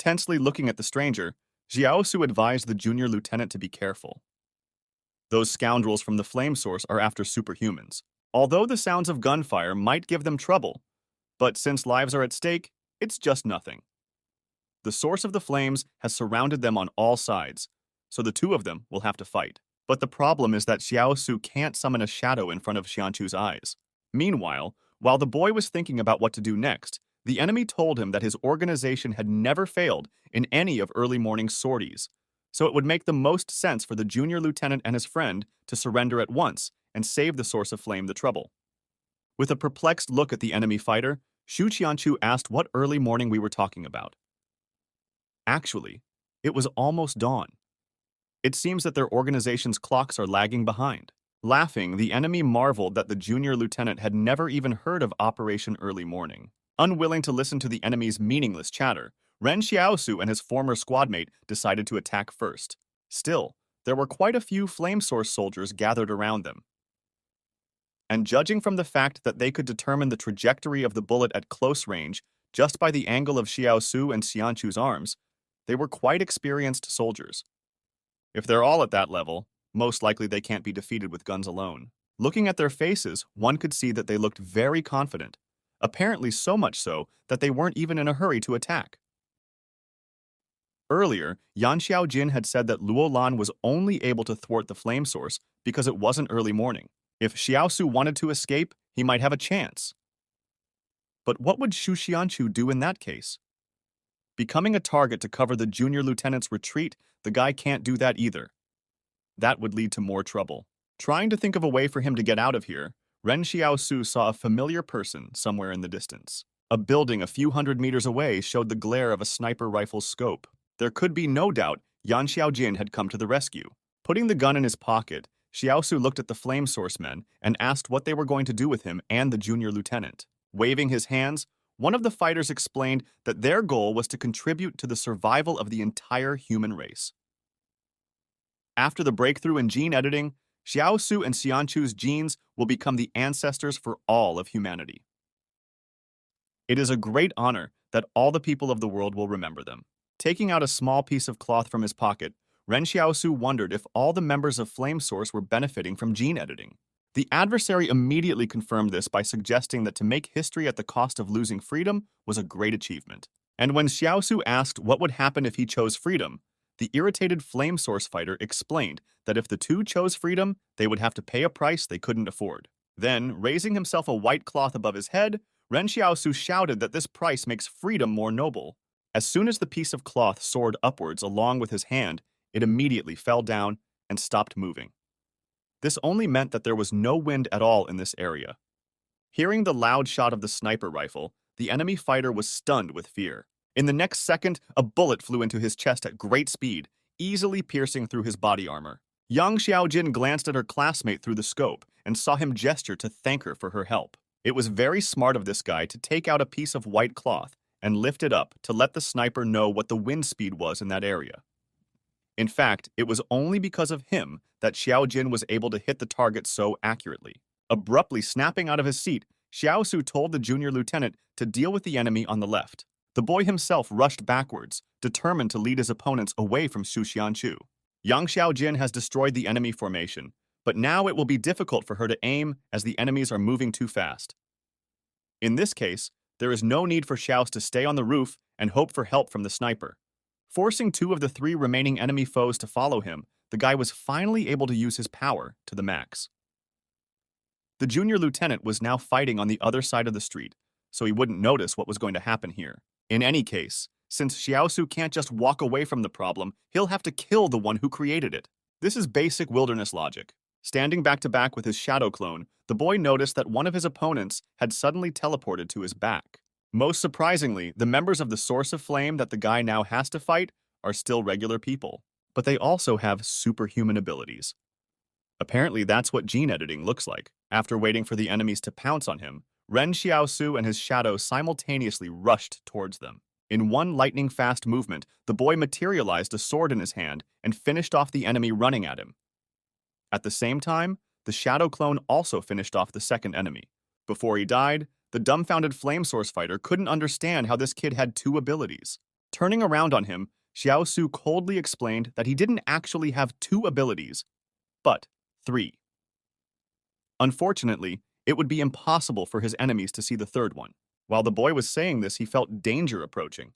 Tensely looking at the stranger, Jiaosu advised the junior lieutenant to be careful. Those scoundrels from the flame source are after superhumans. Although the sounds of gunfire might give them trouble, but since lives are at stake, it's just nothing. The source of the flames has surrounded them on all sides, so the two of them will have to fight. But the problem is that Xiaosu can't summon a shadow in front of Xianchu's eyes. Meanwhile, while the boy was thinking about what to do next, the enemy told him that his organization had never failed in any of early morning sorties, so it would make the most sense for the junior lieutenant and his friend to surrender at once and save the source of flame the trouble. With a perplexed look at the enemy fighter, Shu Qianchu asked what early morning we were talking about. Actually, it was almost dawn. It seems that their organization's clocks are lagging behind. Laughing, the enemy marveled that the junior lieutenant had never even heard of Operation Early Morning. Unwilling to listen to the enemy's meaningless chatter, Ren Xiaosu and his former squadmate decided to attack first. Still, there were quite a few flame source soldiers gathered around them. And judging from the fact that they could determine the trajectory of the bullet at close range just by the angle of Xiaosu and Xianchu's arms, they were quite experienced soldiers. If they're all at that level, most likely they can't be defeated with guns alone. Looking at their faces, one could see that they looked very confident, apparently so much so that they weren't even in a hurry to attack. Earlier, Yan Xiaojin had said that Luo Lan was only able to thwart the flame source because it wasn't early morning. If Xiaosu wanted to escape, he might have a chance. But what would Shu Xianchu do in that case? Becoming a target to cover the junior lieutenant's retreat, the guy can't do that either. That would lead to more trouble. Trying to think of a way for him to get out of here, Ren Xiaosu saw a familiar person somewhere in the distance. A building a few hundred meters away showed the glare of a sniper rifle's scope. There could be no doubt Yan Xiaojin had come to the rescue. Putting the gun in his pocket, Xiaosu looked at the flame source men and asked what they were going to do with him and the junior lieutenant. Waving his hands, one of the fighters explained that their goal was to contribute to the survival of the entire human race. After the breakthrough in gene editing, Xiaosu and Xianchu's genes will become the ancestors for all of humanity. It is a great honor that all the people of the world will remember them. Taking out a small piece of cloth from his pocket, Ren Xiaosu wondered if all the members of Flame Source were benefiting from gene editing. The adversary immediately confirmed this by suggesting that to make history at the cost of losing freedom was a great achievement. And when Xiaosu asked what would happen if he chose freedom, the irritated Flame Source fighter explained that if the two chose freedom, they would have to pay a price they couldn't afford. Then, raising himself a white cloth above his head, Ren Xiaosu shouted that this price makes freedom more noble. As soon as the piece of cloth soared upwards along with his hand, it immediately fell down and stopped moving. This only meant that there was no wind at all in this area. Hearing the loud shot of the sniper rifle, the enemy fighter was stunned with fear. In the next second, a bullet flew into his chest at great speed, easily piercing through his body armor. Yang Xiaojin glanced at her classmate through the scope and saw him gesture to thank her for her help. It was very smart of this guy to take out a piece of white cloth and lift it up to let the sniper know what the wind speed was in that area. In fact, it was only because of him that Xiaojin was able to hit the target so accurately. Abruptly snapping out of his seat, Xiaosu told the junior lieutenant to deal with the enemy on the left. The boy himself rushed backwards, determined to lead his opponents away from Shu Xianchu. Yang Xiaojin has destroyed the enemy formation, but now it will be difficult for her to aim as the enemies are moving too fast. In this case, there is no need for Xiaos to stay on the roof and hope for help from the sniper. Forcing two of the three remaining enemy foes to follow him, the guy was finally able to use his power to the max. The junior lieutenant was now fighting on the other side of the street, so he wouldn't notice what was going to happen here. In any case, since Xiaosu can't just walk away from the problem, he'll have to kill the one who created it. This is basic wilderness logic. Standing back to back with his shadow clone, the boy noticed that one of his opponents had suddenly teleported to his back. Most surprisingly, the members of the source of flame that the guy now has to fight are still regular people, but they also have superhuman abilities. Apparently, that's what gene editing looks like. After waiting for the enemies to pounce on him, Ren Xiaosu and his shadow simultaneously rushed towards them. In one lightning-fast movement, the boy materialized a sword in his hand and finished off the enemy running at him. At the same time, the shadow clone also finished off the second enemy. Before he died, the dumbfounded flame source fighter couldn't understand how this kid had two abilities. Turning around on him, Xiaosu coldly explained that he didn't actually have two abilities, but three. Unfortunately, it would be impossible for his enemies to see the third one. While the boy was saying this, he felt danger approaching.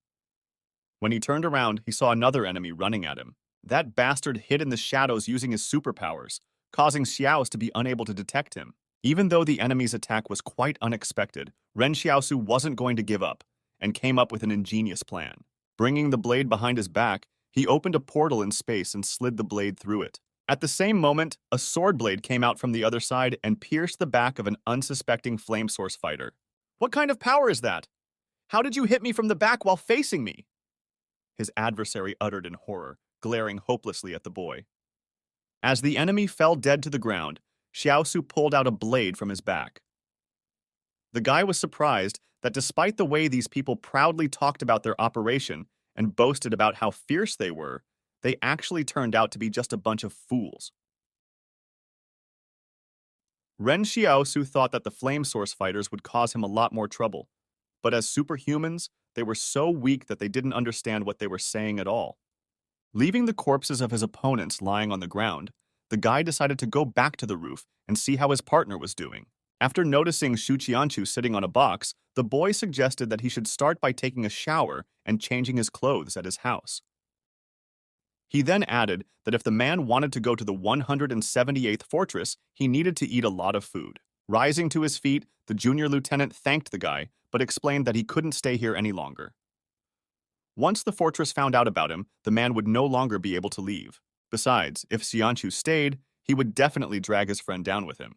When he turned around, he saw another enemy running at him. That bastard hid in the shadows using his superpowers, causing Xiaos to be unable to detect him. Even though the enemy's attack was quite unexpected, Ren Xiaosu wasn't going to give up and came up with an ingenious plan. Bringing the blade behind his back, he opened a portal in space and slid the blade through it. At the same moment, a sword blade came out from the other side and pierced the back of an unsuspecting flame source fighter. What kind of power is that? How did you hit me from the back while facing me? His adversary uttered in horror, glaring hopelessly at the boy. As the enemy fell dead to the ground, Xiaosu pulled out a blade from his back. The guy was surprised that despite the way these people proudly talked about their operation and boasted about how fierce they were, they actually turned out to be just a bunch of fools. Ren Xiaosu thought that the flame source fighters would cause him a lot more trouble, but as superhumans, they were so weak that they didn't understand what they were saying at all. Leaving the corpses of his opponents lying on the ground, the guy decided to go back to the roof and see how his partner was doing. After noticing Shu Qianchu sitting on a box, the boy suggested that he should start by taking a shower and changing his clothes at his house. He then added that if the man wanted to go to the 178th fortress, he needed to eat a lot of food. Rising to his feet, the junior lieutenant thanked the guy, but explained that he couldn't stay here any longer. Once the fortress found out about him, the man would no longer be able to leave. Besides, if Xianchu stayed, he would definitely drag his friend down with him.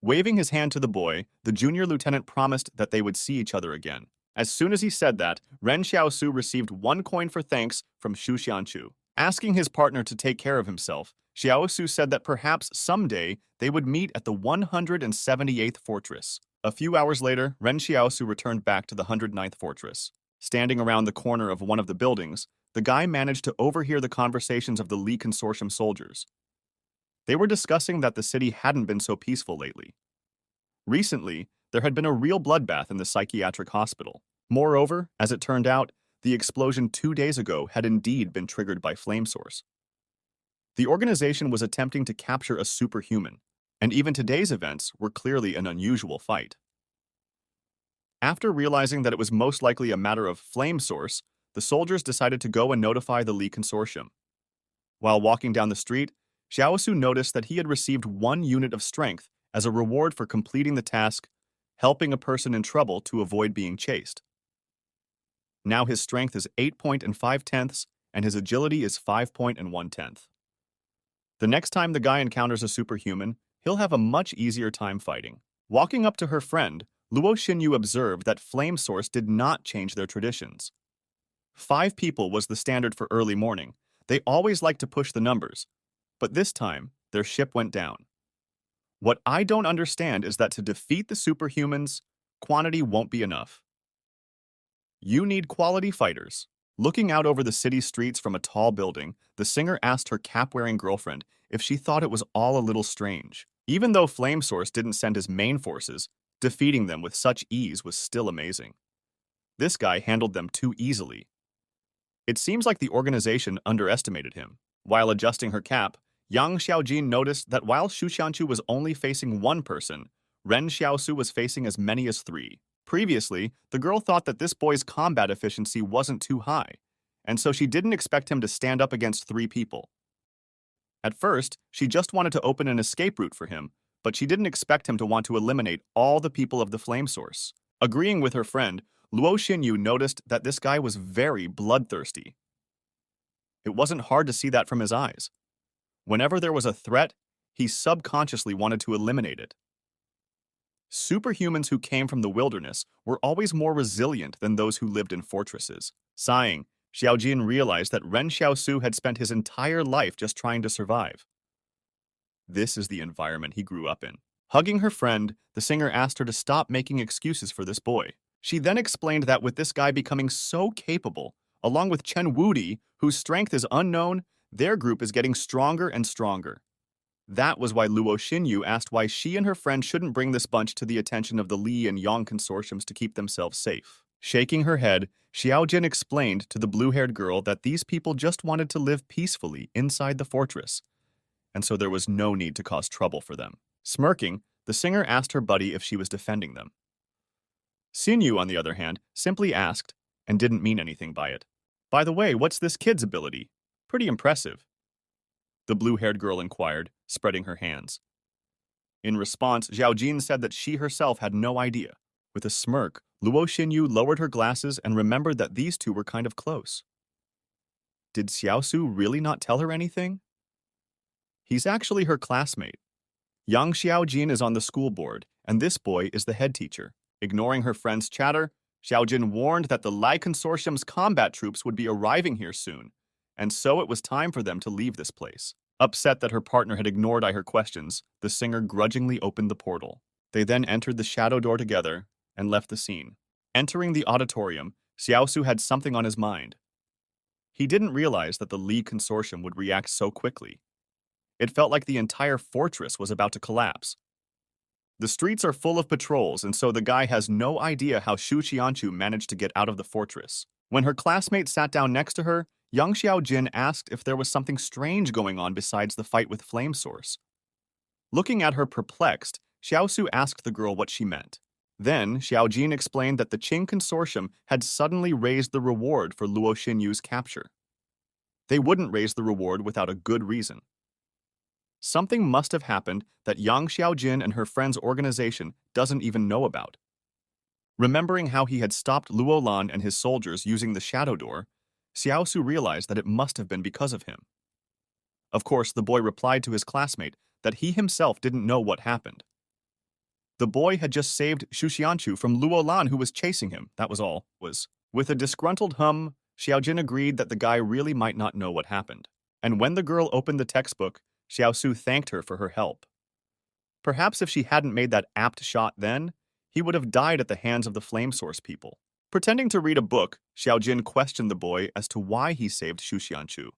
Waving his hand to the boy, the junior lieutenant promised that they would see each other again. As soon as he said that, Ren Xiaosu received 1 coin for thanks from Shu Xianchu. Asking his partner to take care of himself, Xiaosu said that perhaps someday they would meet at the 178th fortress. A few hours later, Ren Xiaosu returned back to the 109th fortress. Standing around the corner of one of the buildings, the guy managed to overhear the conversations of the Lee Consortium soldiers. They were discussing that the city hadn't been so peaceful lately. Recently, there had been a real bloodbath in the psychiatric hospital. Moreover, as it turned out, the explosion 2 days ago had indeed been triggered by flame source. The organization was attempting to capture a superhuman, and even today's events were clearly an unusual fight. After realizing that it was most likely a matter of flame source, the soldiers decided to go and notify the Lee Consortium. While walking down the street, Xiaosu noticed that he had received 1 unit of strength as a reward for completing the task, helping a person in trouble to avoid being chased. Now his strength is 8.5, and his agility is 5.1. The next time the guy encounters a superhuman, he'll have a much easier time fighting. Walking up to her friend, Luo Xinyu observed that Flame Source did not change their traditions. 5 people was the standard for early morning. They always liked to push the numbers, but this time, their ship went down. What I don't understand is that to defeat the superhumans, quantity won't be enough. You need quality fighters. Looking out over the city streets from a tall building, the singer asked her cap-wearing girlfriend if she thought it was all a little strange. Even though Flame Source didn't send his main forces, defeating them with such ease was still amazing. This guy handled them too easily. It seems like the organization underestimated him. While adjusting her cap, Yang Xiaojin noticed that while Shu Xianchu was only facing 1 person, Ren Xiaosu was facing as many as 3. Previously, the girl thought that this boy's combat efficiency wasn't too high, and so she didn't expect him to stand up against 3 people. At first, she just wanted to open an escape route for him, but she didn't expect him to want to eliminate all the people of the flame source. Agreeing with her friend, Luo Xinyu noticed that this guy was very bloodthirsty. It wasn't hard to see that from his eyes. Whenever there was a threat, he subconsciously wanted to eliminate it. Superhumans who came from the wilderness were always more resilient than those who lived in fortresses. Sighing, Xiaojin realized that Ren Xiaosu had spent his entire life just trying to survive. This is the environment he grew up in. Hugging her friend, the singer asked her to stop making excuses for this boy. She then explained that with this guy becoming so capable, along with Chen Wudi, whose strength is unknown, their group is getting stronger and stronger. That was why Luo Xinyu asked why she and her friend shouldn't bring this bunch to the attention of the Li and Yang consortiums to keep themselves safe. Shaking her head, Xiaojin explained to the blue-haired girl that these people just wanted to live peacefully inside the fortress, and so there was no need to cause trouble for them. Smirking, the singer asked her buddy if she was defending them. Xinyu, on the other hand, simply asked and didn't mean anything by it. By the way, what's this kid's ability? Pretty impressive. The blue-haired girl inquired, spreading her hands. In response, Xiaojin said that she herself had no idea. With a smirk, Luo Xinyu lowered her glasses and remembered that these two were kind of close. Did Xiaosu really not tell her anything? He's actually her classmate. Young Xiaojin is on the school board, and this boy is the head teacher. Ignoring her friend's chatter, Xiaojin warned that the Lai Consortium's combat troops would be arriving here soon, and so it was time for them to leave this place. Upset that her partner had ignored her questions, the singer grudgingly opened the portal. They then entered the shadow door together and left the scene. Entering the auditorium, Xiaosu had something on his mind. He didn't realize that the Li Consortium would react so quickly. It felt like the entire fortress was about to collapse. The streets are full of patrols, and so the guy has no idea how Shu Qianchu managed to get out of the fortress. When her classmate sat down next to her, young Xiaojin asked if there was something strange going on besides the fight with Flame Source. Looking at her perplexed, Xiaosu asked the girl what she meant. Then, Xiaojin explained that the Ching Consortium had suddenly raised the reward for Luo Xinyu's capture. They wouldn't raise the reward without a good reason. Something must have happened that Yang Xiaojin and her friend's organization doesn't even know about. Remembering how he had stopped Luo Lan and his soldiers using the shadow door, Xiaosu realized that it must have been because of him. Of course, the boy replied to his classmate that he himself didn't know what happened. The boy had just saved Shu Xianchu from Luo Lan, who was chasing him, that was all. With a disgruntled hum, Xiaojin agreed that the guy really might not know what happened. And when the girl opened the textbook, Xiaosu thanked her for her help. Perhaps if she hadn't made that apt shot then, he would have died at the hands of the Flame Source people. Pretending to read a book, Xiaojin questioned the boy as to why he saved Shu Xianchu.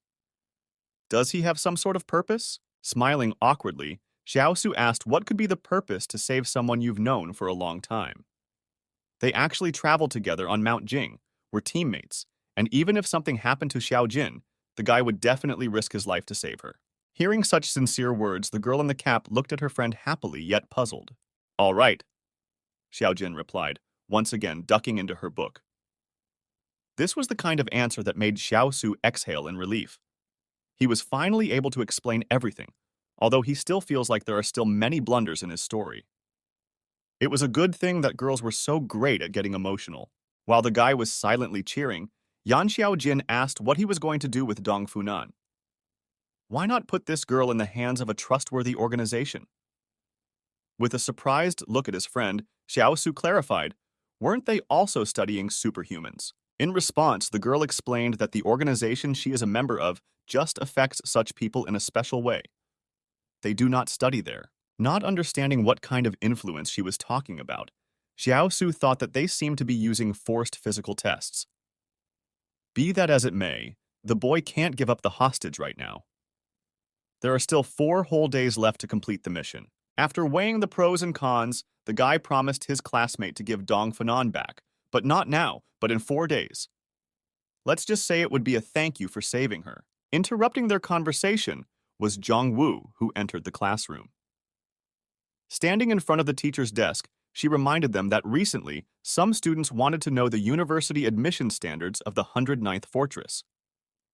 Does he have some sort of purpose? Smiling awkwardly, Xiaosu asked what could be the purpose to save someone you've known for a long time. They actually traveled together on Mount Jing, were teammates, and even if something happened to Xiaojin, the guy would definitely risk his life to save her. Hearing such sincere words, the girl in the cap looked at her friend happily yet puzzled. All right, Xiaojin replied, once again ducking into her book. This was the kind of answer that made Xiaosu exhale in relief. He was finally able to explain everything, although he still feels like there are still many blunders in his story. It was a good thing that girls were so great at getting emotional. While the guy was silently cheering, Yan Xiaojin asked what he was going to do with Dong Funan. Why not put this girl in the hands of a trustworthy organization? With a surprised look at his friend, Xiaosu clarified, weren't they also studying superhumans? In response, the girl explained that the organization she is a member of just affects such people in a special way. They do not study there. Not understanding what kind of influence she was talking about, Xiaosu thought that they seemed to be using forced physical tests. Be that as it may, the boy can't give up the hostage right now. There are still 4 whole days left to complete the mission. After weighing the pros and cons, the guy promised his classmate to give Dong Funan back, but not now, but in 4 days. Let's just say it would be a thank you for saving her. Interrupting their conversation was Zhang Wu, who entered the classroom. Standing in front of the teacher's desk, she reminded them that recently, some students wanted to know the university admission standards of the 109th Fortress.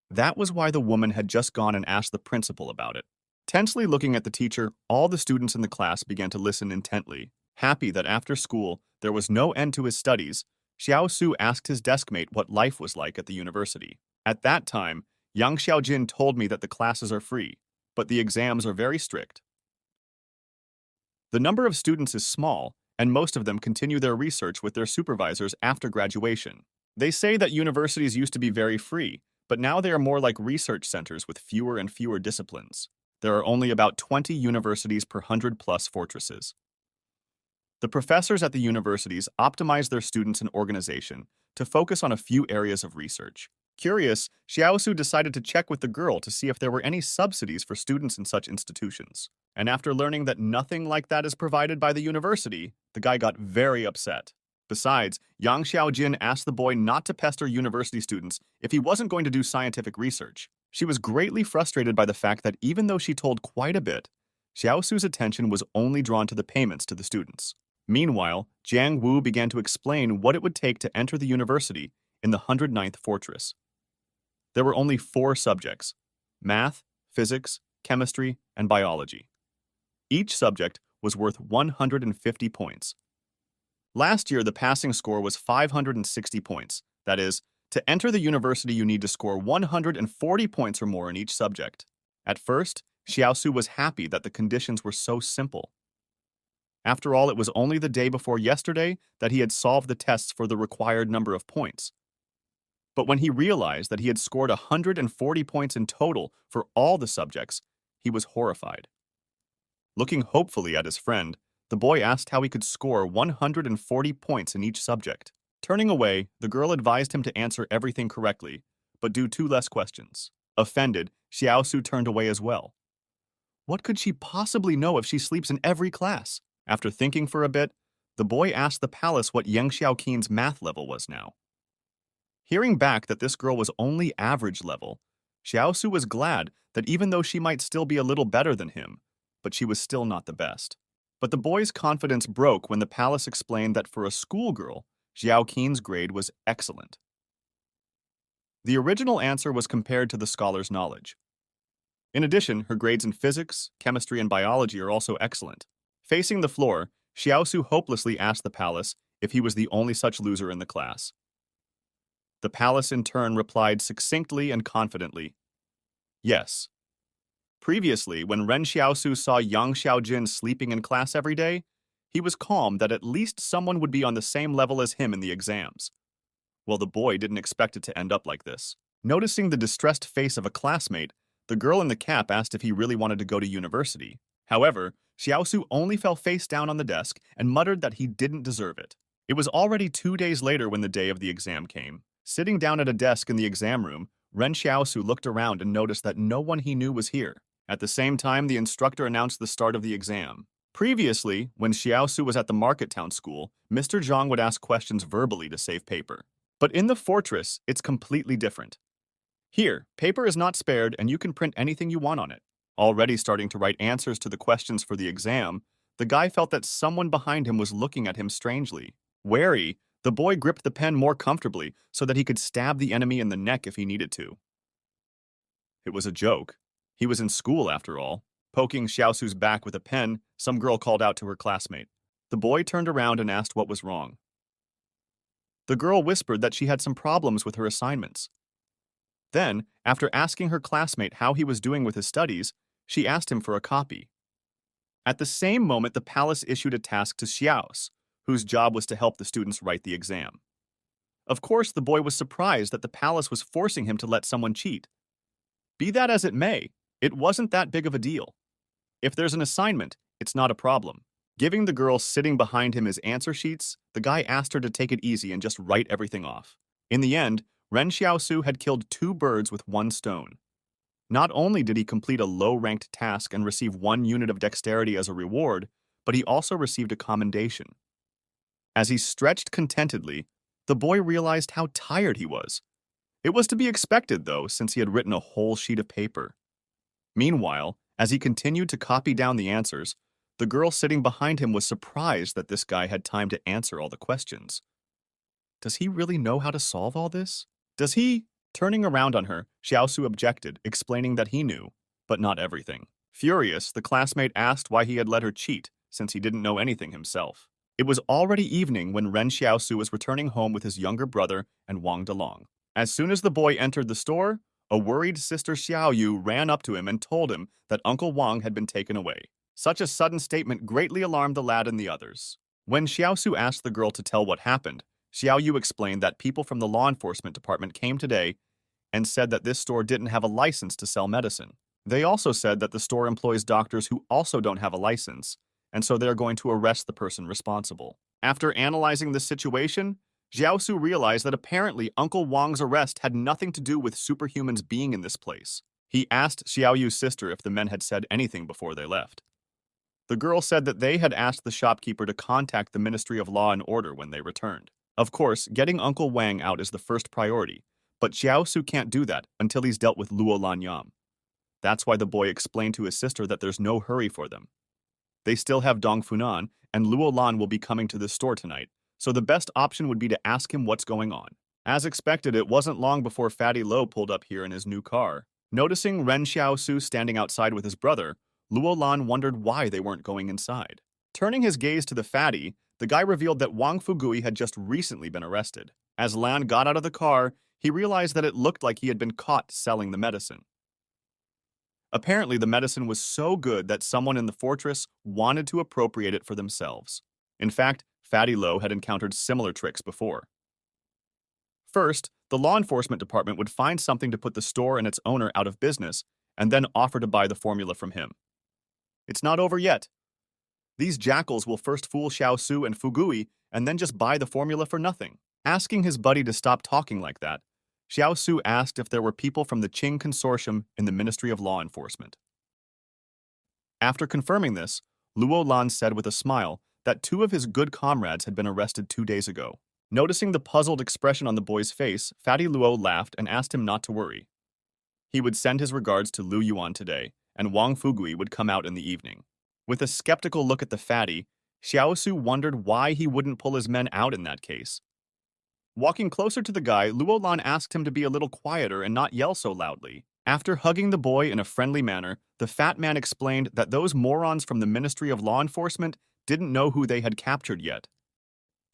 That was why the woman had just gone and asked the principal about it. Tensely looking at the teacher, all the students in the class began to listen intently. Happy that after school, there was no end to his studies, Xiaosu asked his deskmate what life was like at the university. At that time, Yang Xiaojin told me that the classes are free, but the exams are very strict. The number of students is small, and most of them continue their research with their supervisors after graduation. They say that universities used to be very free, but now they are more like research centers with fewer and fewer disciplines. There are only about 20 universities per 100+ fortresses. The professors at the universities optimize their students and organization to focus on a few areas of research. Curious, Xiaosu decided to check with the girl to see if there were any subsidies for students in such institutions. And after learning that nothing like that is provided by the university, the guy got very upset. Besides, Yang Xiaojin asked the boy not to pester university students if he wasn't going to do scientific research. She was greatly frustrated by the fact that even though she told quite a bit, Xiaosu's attention was only drawn to the payments to the students. Meanwhile, Jiang Wu began to explain what it would take to enter the university in the 109th fortress. There were only 4 subjects: math, physics, chemistry, and biology. Each subject was worth 150 points. Last year, the passing score was 560 points. That is, to enter the university, you need to score 140 points or more in each subject. At first, Xiaosu was happy that the conditions were so simple. After all, it was only the day before yesterday that he had solved the tests for the required number of points. But when he realized that he had scored 140 points in total for all the subjects, he was horrified. Looking hopefully at his friend, the boy asked how he could score 140 points in each subject. Turning away, the girl advised him to answer everything correctly, but do 2 less questions. Offended, Xiaosu turned away as well. What could she possibly know if she sleeps in every class? After thinking for a bit, the boy asked the palace what Yang Xiaoqin's math level was now. Hearing back that this girl was only average level, Xiaosu was glad that even though she might still be a little better than him, but she was still not the best. But the boy's confidence broke when the palace explained that for a schoolgirl, Xiaoqin's grade was excellent. The original answer was compared to the scholar's knowledge. In addition, her grades in physics, chemistry, and biology are also excellent. Facing the floor, Xiaosu hopelessly asked the palace if he was the only such loser in the class. The palace in turn replied succinctly and confidently, yes. Previously, when Ren Xiaosu saw Yang Xiaojin sleeping in class every day, he was calm that at least someone would be on the same level as him in the exams. Well, the boy didn't expect it to end up like this. Noticing the distressed face of a classmate, the girl in the cap asked if he really wanted to go to university. However, Xiaosu only fell face down on the desk and muttered that he didn't deserve it. It was already 2 days later when the day of the exam came. Sitting down at a desk in the exam room, Ren Xiaosu looked around and noticed that no one he knew was here. At the same time, the instructor announced the start of the exam. Previously, when Xiaosu was at the Market Town School, Mr. Zhang would ask questions verbally to save paper. But in the fortress, it's completely different. Here, paper is not spared and you can print anything you want on it. Already starting to write answers to the questions for the exam, the guy felt that someone behind him was looking at him strangely. Wary, the boy gripped the pen more comfortably so that he could stab the enemy in the neck if he needed to. It was a joke. He was in school, after all. Poking Xiaosu's back with a pen, some girl called out to her classmate. The boy turned around and asked what was wrong. The girl whispered that she had some problems with her assignments. Then, after asking her classmate how he was doing with his studies, she asked him for a copy. At the same moment, the palace issued a task to Xiaos, whose job was to help the students write the exam. Of course, the boy was surprised that the palace was forcing him to let someone cheat. Be that as it may, it wasn't that big of a deal. If there's an assignment, it's not a problem. Giving the girl sitting behind him his answer sheets, the guy asked her to take it easy and just write everything off. In the end, Ren Xiaosu had killed 2 birds with 1 stone. Not only did he complete a low-ranked task and receive 1 unit of dexterity as a reward, but he also received a commendation. As he stretched contentedly, the boy realized how tired he was. It was to be expected, though, since he had written a whole sheet of paper. Meanwhile, as he continued to copy down the answers, the girl sitting behind him was surprised that this guy had time to answer all the questions. Does he really know how to solve all this? Does he? Turning around on her, Xiaosu objected, explaining that he knew, but not everything. Furious, the classmate asked why he had let her cheat, since he didn't know anything himself. It was already evening when Ren Xiaosu was returning home with his younger brother and Wang Delong. As soon as the boy entered the store, a worried sister Xiaoyu ran up to him and told him that Uncle Wang had been taken away. Such a sudden statement greatly alarmed the lad and the others. When Xiaosu asked the girl to tell what happened, Xiaoyu explained that people from the law enforcement department came today and said that this store didn't have a license to sell medicine. They also said that the store employs doctors who also don't have a license, and so they're going to arrest the person responsible. After analyzing the situation, Xiaosu realized that apparently Uncle Wang's arrest had nothing to do with superhumans being in this place. He asked Xiaoyu's sister if the men had said anything before they left. The girl said that they had asked the shopkeeper to contact the Ministry of Law and Order when they returned. Of course, getting Uncle Wang out is the first priority, but Xiaosu can't do that until he's dealt with Luo Lan Yam. That's why the boy explained to his sister that there's no hurry for them. They still have Dong Funan, and Luo Lan will be coming to the store tonight, so the best option would be to ask him what's going on. As expected, it wasn't long before Fatty Lo pulled up here in his new car. Noticing Ren Xiaosu standing outside with his brother, Luo Lan wondered why they weren't going inside. Turning his gaze to the fatty, the guy revealed that Wang Fugui had just recently been arrested. As Lan got out of the car, he realized that it looked like he had been caught selling the medicine. Apparently, the medicine was so good that someone in the fortress wanted to appropriate it for themselves. In fact, Fatty Lo had encountered similar tricks before. First, the law enforcement department would find something to put the store and its owner out of business, and then offer to buy the formula from him. It's not over yet. These jackals will first fool Xiaosu and Fugui, and then just buy the formula for nothing. Asking his buddy to stop talking like that, Xiaosu asked if there were people from the Ching Consortium in the Ministry of Law Enforcement. After confirming this, Luo Lan said with a smile that 2 of his good comrades had been arrested 2 days ago. Noticing the puzzled expression on the boy's face, Fatty Luo laughed and asked him not to worry. He would send his regards to Lu Yuan today, and Wang Fugui would come out in the evening. With a skeptical look at the fatty, Xiaosu wondered why he wouldn't pull his men out in that case. Walking closer to the guy, Luo Lan asked him to be a little quieter and not yell so loudly. After hugging the boy in a friendly manner, the fat man explained that those morons from the Ministry of Law Enforcement didn't know who they had captured yet.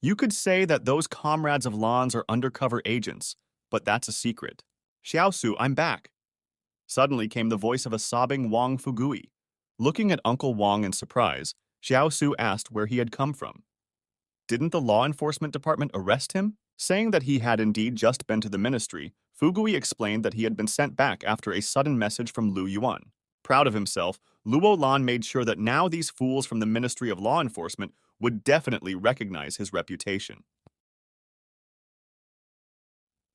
You could say that those comrades of Lan's are undercover agents, but that's a secret. Xiaosu, I'm back. Suddenly came the voice of a sobbing Wang Fugui. Looking at Uncle Wang in surprise, Xiaosu asked where he had come from. Didn't the law enforcement department arrest him? Saying that he had indeed just been to the ministry, Fugui explained that he had been sent back after a sudden message from Lu Yuan. Proud of himself, Luo Lan made sure that now these fools from the Ministry of Law Enforcement would definitely recognize his reputation.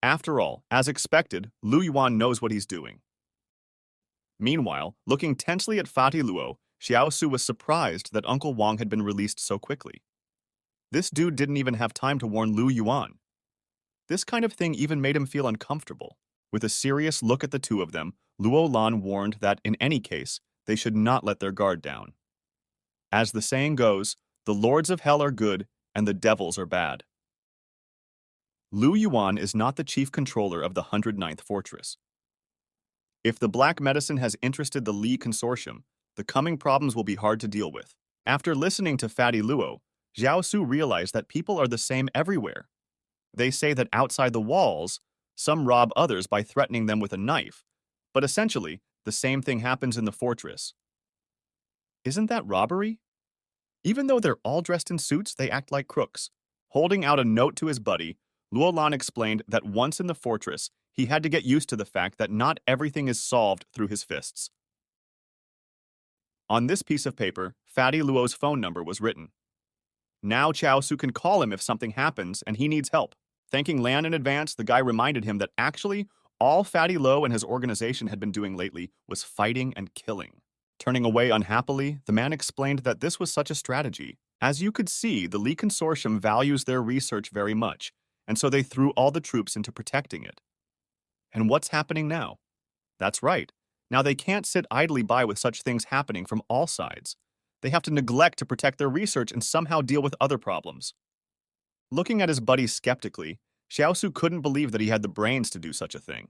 After all, as expected, Lu Yuan knows what he's doing. Meanwhile, looking tensely at Fatty Luo, Xiaosu was surprised that Uncle Wang had been released so quickly. This dude didn't even have time to warn Lu Yuan. This kind of thing even made him feel uncomfortable. With a serious look at the 2 of them, Luo Lan warned that in any case, they should not let their guard down. As the saying goes, the lords of hell are good and the devils are bad. Lu Yuan is not the chief controller of the 109th Fortress. If the black medicine has interested the Li Consortium, the coming problems will be hard to deal with. After listening to Fatty Luo, Xiaosu realized that people are the same everywhere. They say that outside the walls, some rob others by threatening them with a knife, but essentially, the same thing happens in the fortress. Isn't that robbery? Even though they're all dressed in suits, they act like crooks. Holding out a note to his buddy, Luo Lan explained that once in the fortress, he had to get used to the fact that not everything is solved through his fists. On this piece of paper, Fatty Luo's phone number was written. Now Xiaosu can call him if something happens and he needs help. Thanking Lan in advance, the guy reminded him that actually, all Fatty Luo and his organization had been doing lately was fighting and killing. Turning away unhappily, the man explained that this was such a strategy. As you could see, the Li Consortium values their research very much, and so they threw all the troops into protecting it. And what's happening now? That's right. Now they can't sit idly by with such things happening from all sides. They have to neglect to protect their research and somehow deal with other problems. Looking at his buddy skeptically, Xiaosu couldn't believe that he had the brains to do such a thing.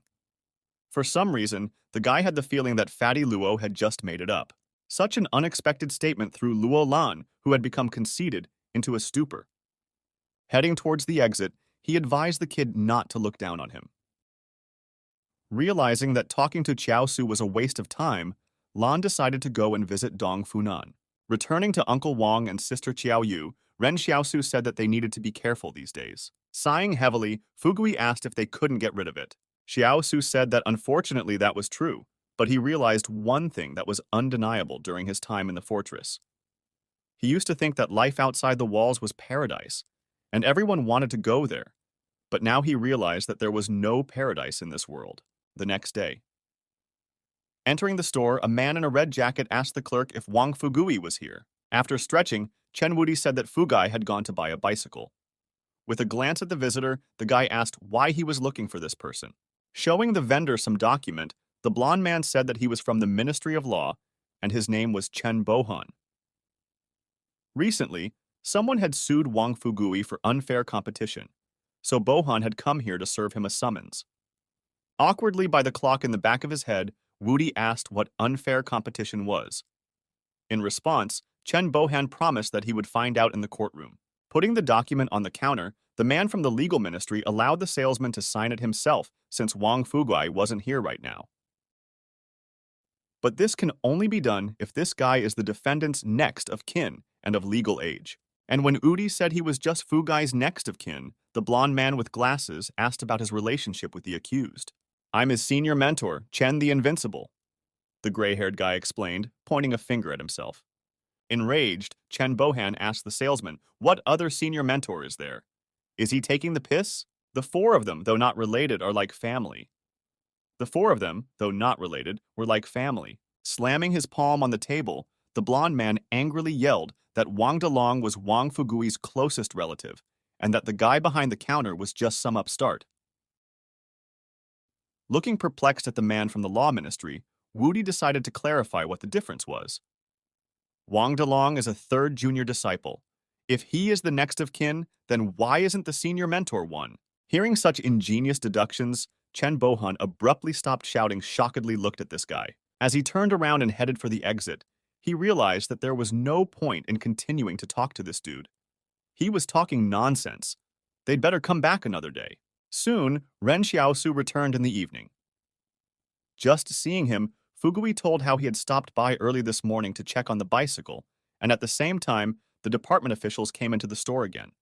For some reason, the guy had the feeling that Fatty Luo had just made it up. Such an unexpected statement threw Luo Lan, who had become conceited, into a stupor. Heading towards the exit, he advised the kid not to look down on him. Realizing that talking to Xiaosu was a waste of time, Lan decided to go and visit Dong Funan. Returning to Uncle Wang and Sister Qiao Yu, Ren Xiaosu said that they needed to be careful these days. Sighing heavily, Fugui asked if they couldn't get rid of it. Xiaosu said that unfortunately that was true, but he realized one thing that was undeniable during his time in the fortress. He used to think that life outside the walls was paradise, and everyone wanted to go there. But now he realized that there was no paradise in this world. The next day, entering the store, a man in a red jacket asked the clerk if Wang Fugui was here. After stretching, Chen Wudi said that Fugai had gone to buy a bicycle. With a glance at the visitor, the guy asked why he was looking for this person. Showing the vendor some document, the blond man said that he was from the Ministry of Law, and his name was Chen Bohan. Recently, someone had sued Wang Fugui for unfair competition, so Bohan had come here to serve him a summons. Awkwardly by the clock in the back of his head, Wudi asked what unfair competition was. In response, Chen Bohan promised that he would find out in the courtroom. Putting the document on the counter, the man from the legal ministry allowed the salesman to sign it himself since Wang Fugui wasn't here right now. But this can only be done if this guy is the defendant's next of kin and of legal age. And when Udi said he was just Fugai's next of kin, the blond man with glasses asked about his relationship with the accused. "I'm his senior mentor, Chen the Invincible," the gray-haired guy explained, pointing a finger at himself. Enraged, Chen Bohan asked the salesman, "What other senior mentor is there? Is he taking the piss? The four of them, though not related, are like family." The four of them, though not related, were like family. Slamming his palm on the table, the blond man angrily yelled that Wang Delong was Wang Fugui's closest relative, and that the guy behind the counter was just some upstart. Looking perplexed at the man from the law ministry, Wudi decided to clarify what the difference was. Wang Delong is a third junior disciple. If he is the next of kin, then why isn't the senior mentor one? Hearing such ingenious deductions, Chen Bohan abruptly stopped shouting, shockedly looked at this guy. As he turned around and headed for the exit, he realized that there was no point in continuing to talk to this dude. He was talking nonsense. They'd better come back another day. Soon, Ren Xiaosu returned in the evening. Just seeing him, Fugui told how he had stopped by early this morning to check on the bicycle, and at the same time, the department officials came into the store again.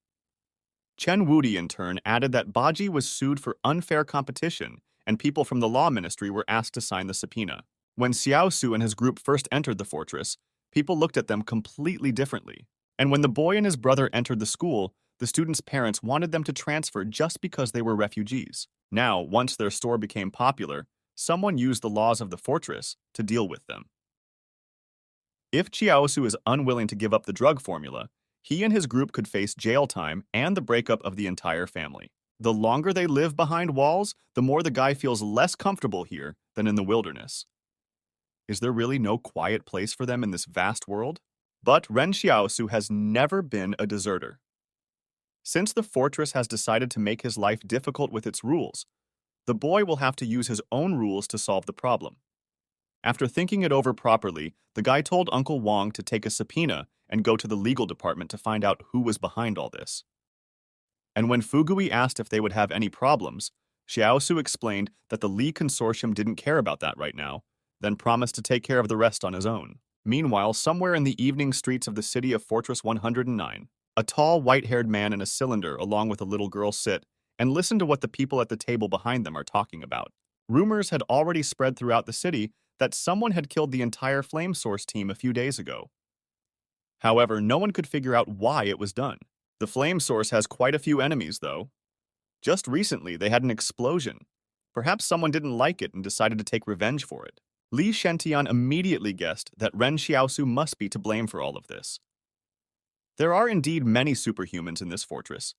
Chen Wudi, in turn, added that Baji was sued for unfair competition, and people from the law ministry were asked to sign the subpoena. When Xiaosu and his group first entered the fortress, people looked at them completely differently. And when the boy and his brother entered the school, the students' parents wanted them to transfer just because they were refugees. Now, once their store became popular, someone used the laws of the fortress to deal with them. If Xiaosu is unwilling to give up the drug formula, he and his group could face jail time and the breakup of the entire family. The longer they live behind walls, the more the guy feels less comfortable here than in the wilderness. Is there really no quiet place for them in this vast world? But Ren Xiaosu has never been a deserter. Since the fortress has decided to make his life difficult with its rules, the boy will have to use his own rules to solve the problem. After thinking it over properly, the guy told Uncle Wang to take a subpoena and go to the legal department to find out who was behind all this. And when Fugui asked if they would have any problems, Xiaosu explained that the Li Consortium didn't care about that right now, then promised to take care of the rest on his own. Meanwhile, somewhere in the evening streets of the city of Fortress 109, a tall, white-haired man in a cylinder along with a little girl sit and listen to what the people at the table behind them are talking about. Rumors had already spread throughout the city that someone had killed the entire Flame Source team a few days ago. However, no one could figure out why it was done. The Flame Source has quite a few enemies, though. Just recently, they had an explosion. Perhaps someone didn't like it and decided to take revenge for it. Li Shentian immediately guessed that Ren Xiaosu must be to blame for all of this. There are indeed many superhumans in this fortress.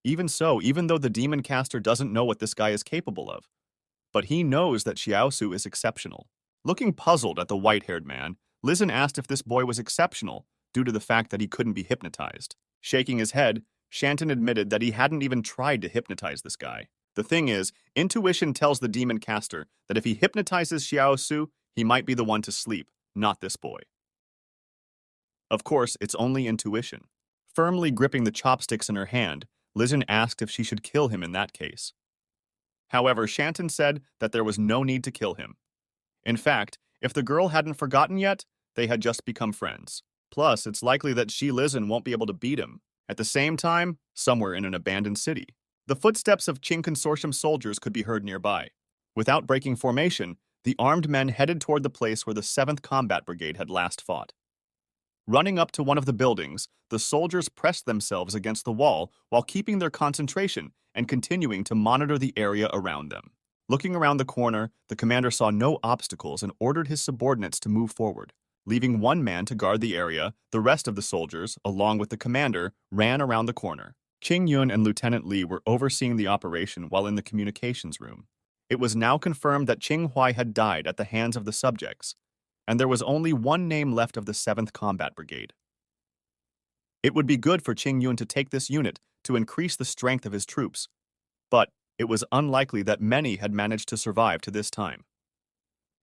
Even so, even though the demon caster doesn't know what this guy is capable of, but he knows that Xiaosu is exceptional. Looking puzzled at the white-haired man, Lizen asked if this boy was exceptional due to the fact that he couldn't be hypnotized. Shaking his head, Shanton admitted that he hadn't even tried to hypnotize this guy. The thing is, intuition tells the demon caster that if he hypnotizes Xiaosu, he might be the one to sleep, not this boy. Of course, it's only intuition. Firmly gripping the chopsticks in her hand, Lizen asked if she should kill him in that case. However, Shanton said that there was no need to kill him. In fact, if the girl hadn't forgotten yet, they had just become friends. Plus, it's likely that Lizen won't be able to beat him. At the same time, somewhere in an abandoned city, the footsteps of Ching Consortium soldiers could be heard nearby. Without breaking formation, the armed men headed toward the place where the 7th Combat Brigade had last fought. Running up to one of the buildings, the soldiers pressed themselves against the wall while keeping their concentration and continuing to monitor the area around them. Looking around the corner, the commander saw no obstacles and ordered his subordinates to move forward. Leaving one man to guard the area, the rest of the soldiers, along with the commander, ran around the corner. Ching Yun and Lieutenant Li were overseeing the operation while in the communications room. It was now confirmed that Ching Huai had died at the hands of the subjects, and there was only one name left of the 7th Combat Brigade. It would be good for Ching Yun to take this unit to increase the strength of his troops, but it was unlikely that many had managed to survive to this time.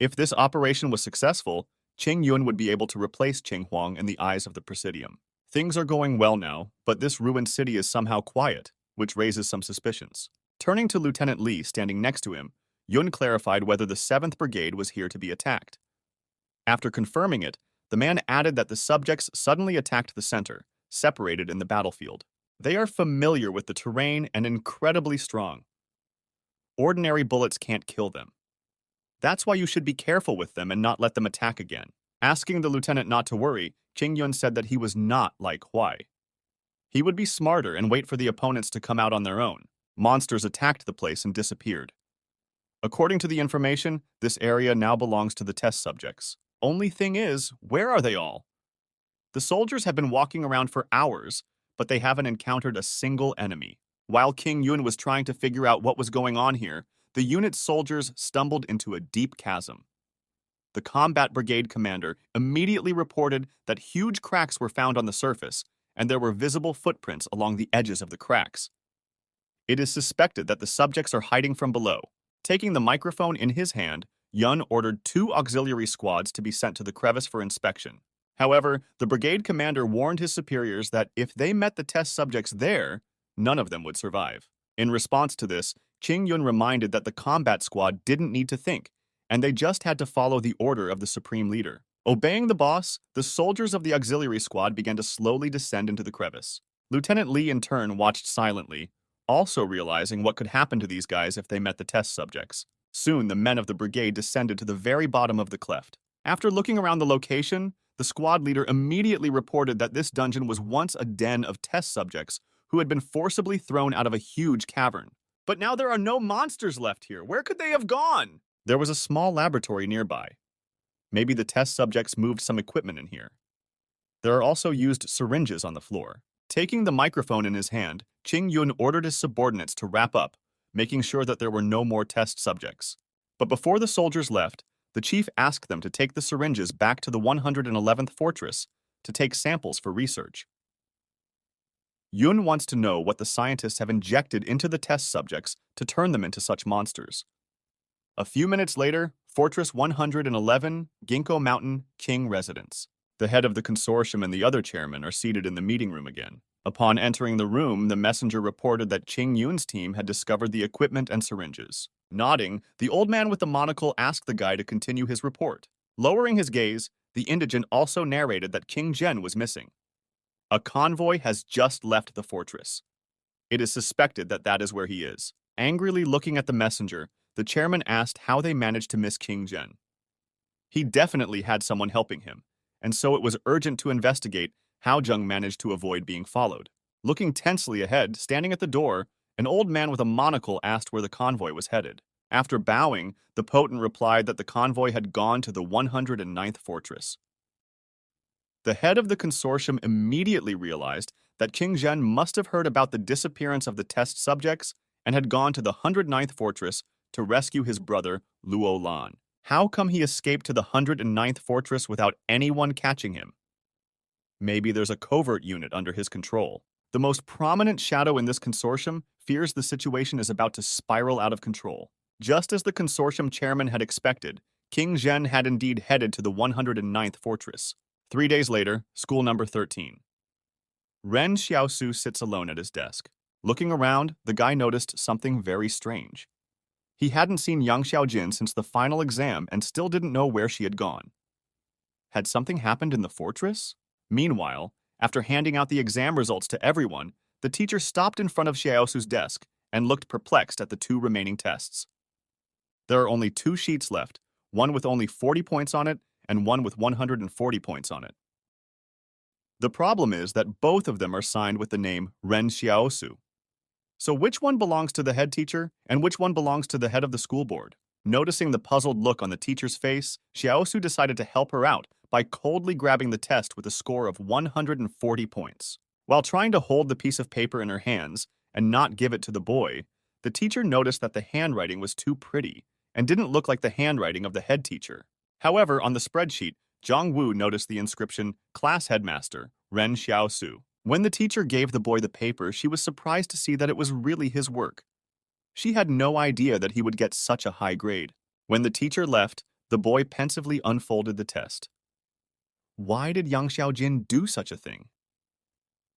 If this operation was successful, Ching Yun would be able to replace Ching Huang in the eyes of the Presidium. Things are going well now, but this ruined city is somehow quiet, which raises some suspicions. Turning to Lieutenant Li standing next to him, Yun clarified whether the 7th Brigade was here to be attacked. After confirming it, the man added that the subjects suddenly attacked the center, separated in the battlefield. They are familiar with the terrain and incredibly strong. Ordinary bullets can't kill them. That's why you should be careful with them and not let them attack again. Asking the lieutenant not to worry, Ching Yun said that he was not like Huai. He would be smarter and wait for the opponents to come out on their own. Monsters attacked the place and disappeared. According to the information, this area now belongs to the test subjects. Only thing is, where are they all? The soldiers have been walking around for hours, but they haven't encountered a single enemy. While King Yun was trying to figure out what was going on here, the unit's soldiers stumbled into a deep chasm. The combat brigade commander immediately reported that huge cracks were found on the surface, and there were visible footprints along the edges of the cracks. It is suspected that the subjects are hiding from below. Taking the microphone in his hand, Yun ordered 2 auxiliary squads to be sent to the crevice for inspection. However, the brigade commander warned his superiors that if they met the test subjects there, none of them would survive. In response to this, Ching Yun reminded that the combat squad didn't need to think, and they just had to follow the order of the supreme leader. Obeying the boss, the soldiers of the auxiliary squad began to slowly descend into the crevice. Lieutenant Li in turn watched silently, also realizing what could happen to these guys if they met the test subjects. Soon, the men of the brigade descended to the very bottom of the cleft. After looking around the location, the squad leader immediately reported that this dungeon was once a den of test subjects who had been forcibly thrown out of a huge cavern. But now there are no monsters left here. Where could they have gone? There was a small laboratory nearby. Maybe the test subjects moved some equipment in here. There are also used syringes on the floor. Taking the microphone in his hand, Ching Yun ordered his subordinates to wrap up, making sure that there were no more test subjects. But before the soldiers left, the chief asked them to take the syringes back to the 111th fortress to take samples for research. Yun wants to know what the scientists have injected into the test subjects to turn them into such monsters. A few minutes later, Fortress 111, Ginkgo Mountain, King Residence. The head of the consortium and the other chairman are seated in the meeting room again. Upon entering the room, the messenger reported that Ching Yun's team had discovered the equipment and syringes. Nodding, the old man with the monocle asked the guy to continue his report. Lowering his gaze, the indigent also narrated that King Zhen was missing. A convoy has just left the fortress. It is suspected that that is where he is. Angrily looking at the messenger, the chairman asked how they managed to miss King Zhen. He definitely had someone helping him, and so it was urgent to investigate how Zheng managed to avoid being followed. Looking tensely ahead, standing at the door, an old man with a monocle asked where the convoy was headed. After bowing, the potent replied that the convoy had gone to the 109th fortress. The head of the consortium immediately realized that King Zhen must have heard about the disappearance of the test subjects and had gone to the 109th fortress to rescue his brother, Luo Lan. How come he escaped to the 109th fortress without anyone catching him? Maybe there's a covert unit under his control. The most prominent shadow in this consortium fears the situation is about to spiral out of control. Just as the consortium chairman had expected, King Zhen had indeed headed to the 109th fortress. 3 days later, school number 13. Ren Xiaosu sits alone at his desk. Looking around, the guy noticed something very strange. He hadn't seen Yang Xiaojin since the final exam and still didn't know where she had gone. Had something happened in the fortress? Meanwhile, after handing out the exam results to everyone, the teacher stopped in front of Xiaosu's desk and looked perplexed at the 2 remaining tests. There are only 2 sheets left, one with only 40 points on it and one with 140 points on it. The problem is that both of them are signed with the name Ren Xiaosu. So which one belongs to the head teacher and which one belongs to the head of the school board? Noticing the puzzled look on the teacher's face, Xiaosu decided to help her out by coldly grabbing the test with a score of 140 points. While trying to hold the piece of paper in her hands and not give it to the boy, the teacher noticed that the handwriting was too pretty and didn't look like the handwriting of the head teacher. However, on the spreadsheet, Jong-woo noticed the inscription, Class Headmaster, Ren Xiaosu. When the teacher gave the boy the paper, she was surprised to see that it was really his work. She had no idea that he would get such a high grade. When the teacher left, the boy pensively unfolded the test. Why did Yang Xiaojin do such a thing?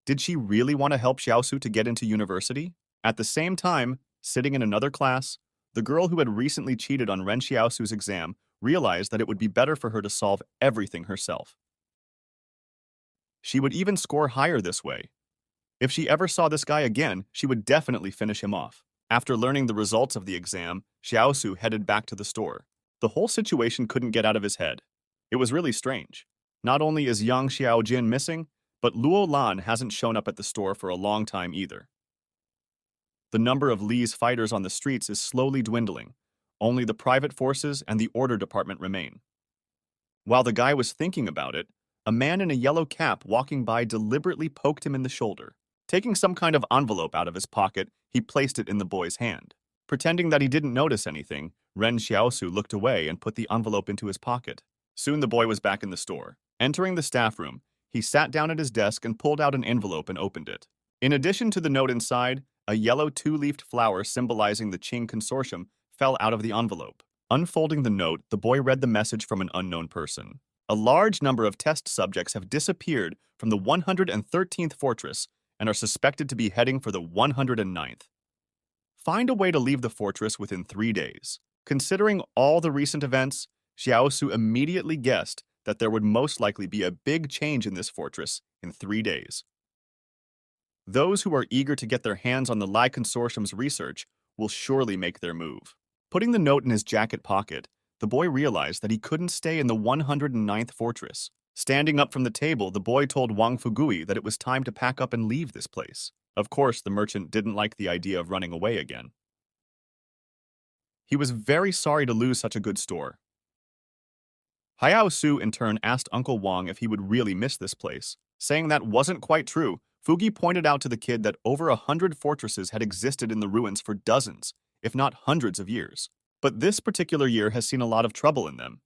Did she really want to help Xiaosu to get into university? At the same time, sitting in another class, the girl who had recently cheated on Ren Xiaosu's exam realized that it would be better for her to solve everything herself. She would even score higher this way. If she ever saw this guy again, she would definitely finish him off. After learning the results of the exam, Xiaosu headed back to the store. The whole situation couldn't get out of his head. It was really strange. Not only is Yang Xiaojin missing, but Luo Lan hasn't shown up at the store for a long time either. The number of Li's fighters on the streets is slowly dwindling. Only the private forces and the order department remain. While the guy was thinking about it, a man in a yellow cap walking by deliberately poked him in the shoulder. Taking some kind of envelope out of his pocket, he placed it in the boy's hand. Pretending that he didn't notice anything, Ren Xiaosu looked away and put the envelope into his pocket. Soon the boy was back in the store. Entering the staff room, he sat down at his desk and pulled out an envelope and opened it. In addition to the note inside, a yellow two-leafed flower symbolizing the Ching Consortium fell out of the envelope. Unfolding the note, the boy read the message from an unknown person. A large number of test subjects have disappeared from the 113th fortress and are suspected to be heading for the 109th. Find a way to leave the fortress within 3 days. Considering all the recent events, Xiaosu immediately guessed that there would most likely be a big change in this fortress in 3 days. Those who are eager to get their hands on the Lai Consortium's research will surely make their move. Putting the note in his jacket pocket, the boy realized that he couldn't stay in the 109th fortress. Standing up from the table, the boy told Wang Fugui that it was time to pack up and leave this place. Of course, the merchant didn't like the idea of running away again. He was very sorry to lose such a good store. Hayao Su in turn asked Uncle Wang if he would really miss this place. Saying that wasn't quite true, Fugi pointed out to the kid that over 100 fortresses had existed in the ruins for dozens, if not hundreds of years. But this particular year has seen a lot of trouble in them.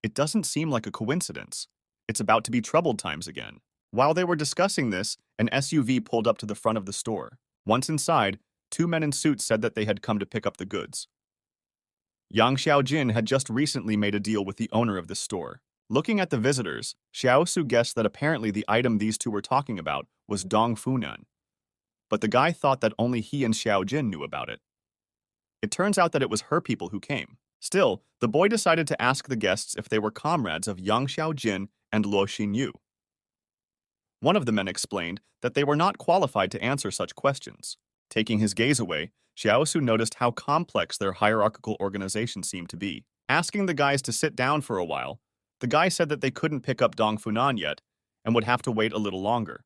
It doesn't seem like a coincidence. It's about to be troubled times again. While they were discussing this, an SUV pulled up to the front of the store. Once inside, 2 men in suits said that they had come to pick up the goods. Yang Xiaojin had just recently made a deal with the owner of this store. Looking at the visitors, Xiaosu guessed that apparently the item these two were talking about was Dong Funan. But the guy thought that only he and Xiaojin knew about it. It turns out that it was her people who came. Still, the boy decided to ask the guests if they were comrades of Yang Xiaojin and Luo Xinyu. One of the men explained that they were not qualified to answer such questions. Taking his gaze away, Xiaosu noticed how complex their hierarchical organization seemed to be. Asking the guys to sit down for a while, the guy said that they couldn't pick up Dong Funan yet and would have to wait a little longer.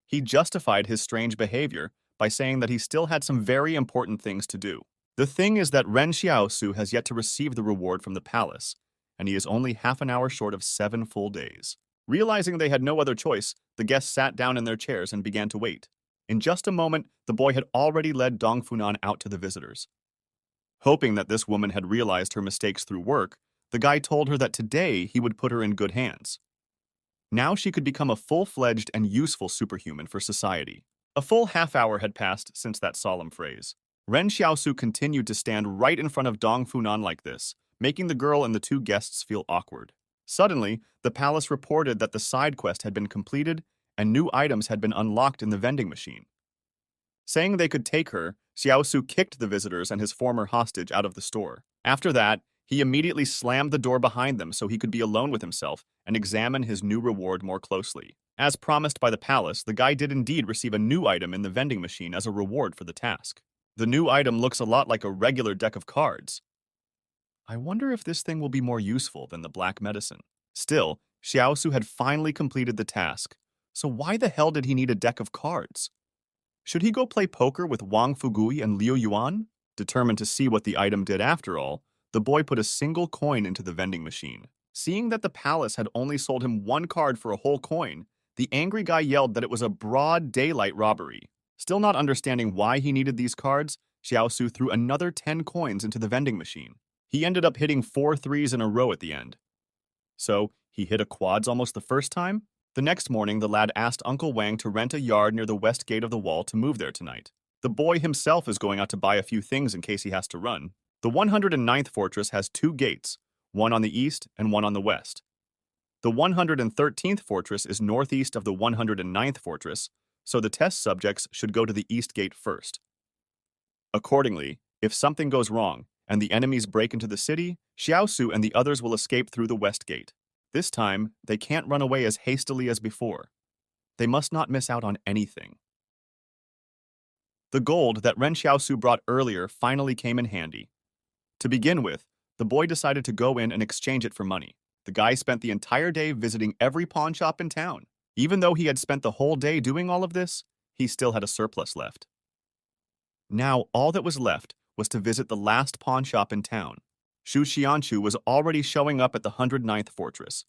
He justified his strange behavior by saying that he still had some very important things to do. The thing is that Ren Xiaosu has yet to receive the reward from the palace, and he is only half an hour short of 7 full days. Realizing they had no other choice, the guests sat down in their chairs and began to wait. In just a moment, the boy had already led Dong Funan out to the visitors. Hoping that this woman had realized her mistakes through work, the guy told her that today he would put her in good hands. Now she could become a full-fledged and useful superhuman for society. A full half hour had passed since that solemn phrase. Ren Xiaosu continued to stand right in front of Dong Funan like this, making the girl and the 2 guests feel awkward. Suddenly, the palace reported that the side quest had been completed and new items had been unlocked in the vending machine. Saying they could take her, Xiaosu kicked the visitors and his former hostage out of the store. After that, he immediately slammed the door behind them so he could be alone with himself and examine his new reward more closely. As promised by the palace, the guy did indeed receive a new item in the vending machine as a reward for the task. The new item looks a lot like a regular deck of cards. I wonder if this thing will be more useful than the black medicine. Still, Xiaosu had finally completed the task, so why the hell did he need a deck of cards? Should he go play poker with Wang Fugui and Liu Yuan? Determined to see what the item did after all, the boy put a single coin into the vending machine. Seeing that the palace had only sold him one card for a whole coin, the angry guy yelled that it was a broad daylight robbery. Still not understanding why he needed these cards, Xiaosu threw another 10 coins into the vending machine. He ended up hitting 4 threes in a row at the end. So, he hit a quads almost the first time? The next morning, the lad asked Uncle Wang to rent a yard near the west gate of the wall to move there tonight. The boy himself is going out to buy a few things in case he has to run. The 109th fortress has 2 gates, one on the east and one on the west. The 113th fortress is northeast of the 109th fortress, so the test subjects should go to the east gate first. Accordingly, if something goes wrong and the enemies break into the city, Xiaosu and the others will escape through the west gate. This time, they can't run away as hastily as before. They must not miss out on anything. The gold that Ren Xiaosu brought earlier finally came in handy. To begin with, the boy decided to go in and exchange it for money. The guy spent the entire day visiting every pawn shop in town. Even though he had spent the whole day doing all of this, he still had a surplus left. Now, all that was left was to visit the last pawn shop in town. Shu Xianchu was already showing up at the 109th fortress.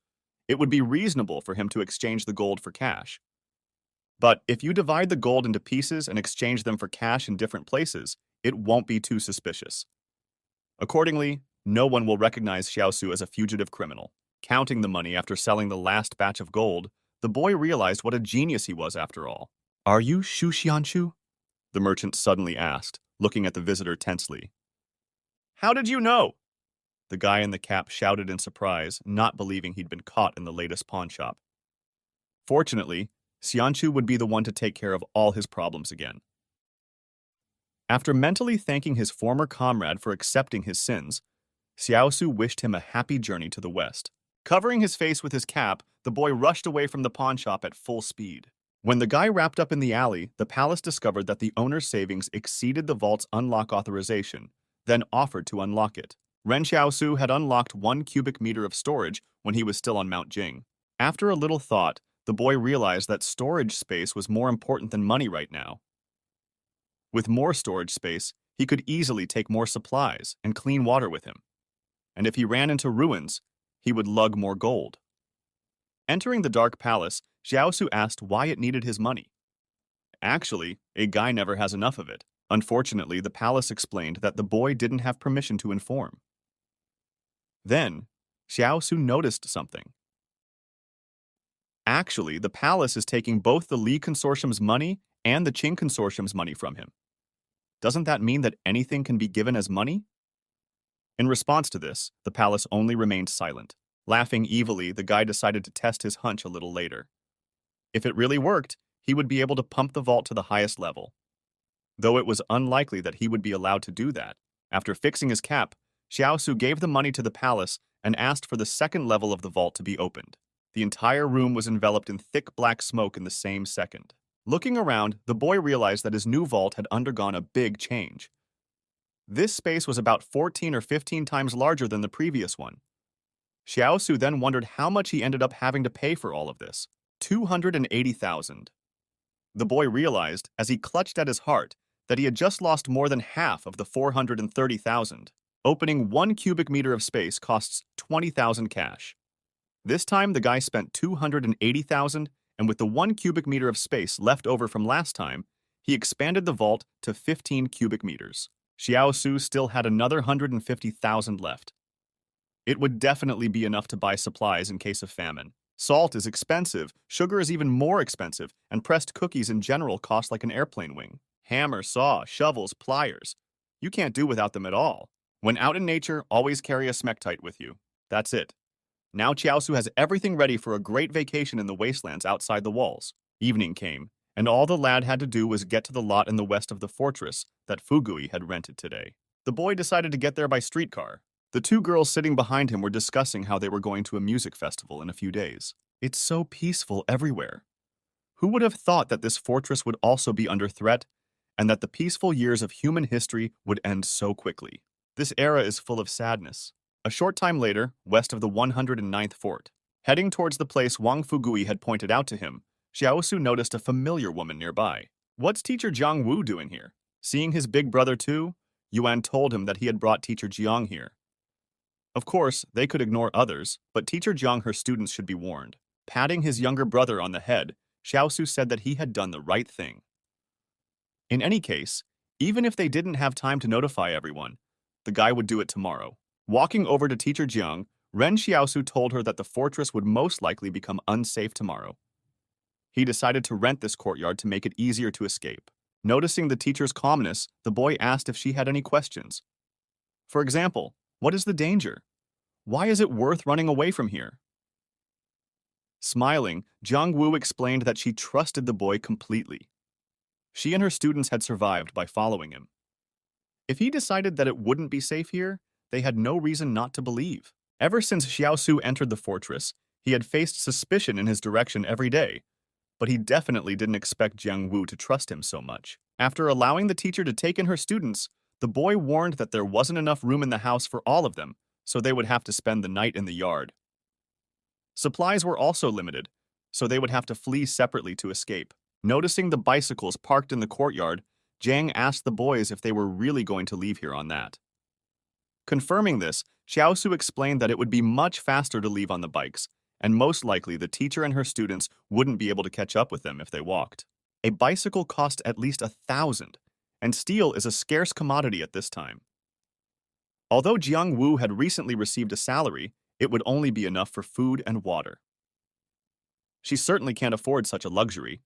It would be reasonable for him to exchange the gold for cash. But if you divide the gold into pieces and exchange them for cash in different places, it won't be too suspicious. Accordingly, no one will recognize Xiaosu as a fugitive criminal. Counting the money after selling the last batch of gold, the boy realized what a genius he was after all. "Are you Shu Xianchu?" the merchant suddenly asked, looking at the visitor tensely. "How did you know?" the guy in the cap shouted in surprise, not believing he'd been caught in the latest pawn shop. Fortunately, Xianchu would be the one to take care of all his problems again. After mentally thanking his former comrade for accepting his sins, Xiaosu wished him a happy journey to the west. Covering his face with his cap, the boy rushed away from the pawn shop at full speed. When the guy wrapped up in the alley, the palace discovered that the owner's savings exceeded the vault's unlock authorization, then offered to unlock it. Ren Xiaosu had unlocked 1 cubic meter of storage when he was still on Mount Jing. After a little thought, the boy realized that storage space was more important than money right now. With more storage space, he could easily take more supplies and clean water with him. And if he ran into ruins, he would lug more gold. Entering the dark palace, Xiaosu asked why it needed his money. Actually, a guy never has enough of it. Unfortunately, the palace explained that the boy didn't have permission to inform. Then, Xiaosu noticed something. Actually, the palace is taking both the Li Consortium's money and the Ching Consortium's money from him. Doesn't that mean that anything can be given as money? In response to this, the palace only remained silent. Laughing evilly, the guy decided to test his hunch a little later. If it really worked, he would be able to pump the vault to the highest level. Though it was unlikely that he would be allowed to do that, after fixing his cap, Xiaosu gave the money to the palace and asked for the second level of the vault to be opened. The entire room was enveloped in thick black smoke in the same second. Looking around, the boy realized that his new vault had undergone a big change. This space was about 14 or 15 times larger than the previous one. Xiaosu then wondered how much he ended up having to pay for all of this. 280,000. The boy realized, as he clutched at his heart, that he had just lost more than half of the 430,000. Opening 1 cubic meter of space costs 20,000 cash. This time, the guy spent 280,000, and with the 1 cubic meter of space left over from last time, he expanded the vault to 15 cubic meters. Xiaosu still had another 150,000 left. It would definitely be enough to buy supplies in case of famine. Salt is expensive, sugar is even more expensive, and pressed cookies in general cost like an airplane wing. Hammer, saw, shovels, pliers. You can't do without them at all. When out in nature, always carry a smectite with you. That's it. Now Xiaosu has everything ready for a great vacation in the wastelands outside the walls. Evening came, and all the lad had to do was get to the lot in the west of the fortress that Fugui had rented today. The boy decided to get there by streetcar. The 2 girls sitting behind him were discussing how they were going to a music festival in a few days. It's so peaceful everywhere. Who would have thought that this fortress would also be under threat, and that the peaceful years of human history would end so quickly? This era is full of sadness. A short time later, west of the 109th fort, heading towards the place Wang Fugui had pointed out to him, Xiaosu noticed a familiar woman nearby. What's Teacher Jiang Wu doing here? Seeing his big brother too, Yuan told him that he had brought Teacher Jiang here. Of course, they could ignore others, but Teacher Jiang, her students, should be warned. Patting his younger brother on the head, Xiaosu said that he had done the right thing. In any case, even if they didn't have time to notify everyone, the guy would do it tomorrow. Walking over to Teacher Jiang, Ren Xiaosu told her that the fortress would most likely become unsafe tomorrow. He decided to rent this courtyard to make it easier to escape. Noticing the teacher's calmness, the boy asked if she had any questions. For example, what is the danger? Why is it worth running away from here? Smiling, Jiang Wu explained that she trusted the boy completely. She and her students had survived by following him. If he decided that it wouldn't be safe here, they had no reason not to believe. Ever since Xiaosu entered the fortress, he had faced suspicion in his direction every day, but he definitely didn't expect Jiang Wu to trust him so much. After allowing the teacher to take in her students, the boy warned that there wasn't enough room in the house for all of them, so they would have to spend the night in the yard. Supplies were also limited, so they would have to flee separately to escape. Noticing the bicycles parked in the courtyard, Jiang asked the boys if they were really going to leave here on that. Confirming this, Xiaosu explained that it would be much faster to leave on the bikes, and most likely the teacher and her students wouldn't be able to catch up with them if they walked. A bicycle cost at least 1,000, and steel is a scarce commodity at this time. Although Jiang Wu had recently received a salary, it would only be enough for food and water. She certainly can't afford such a luxury.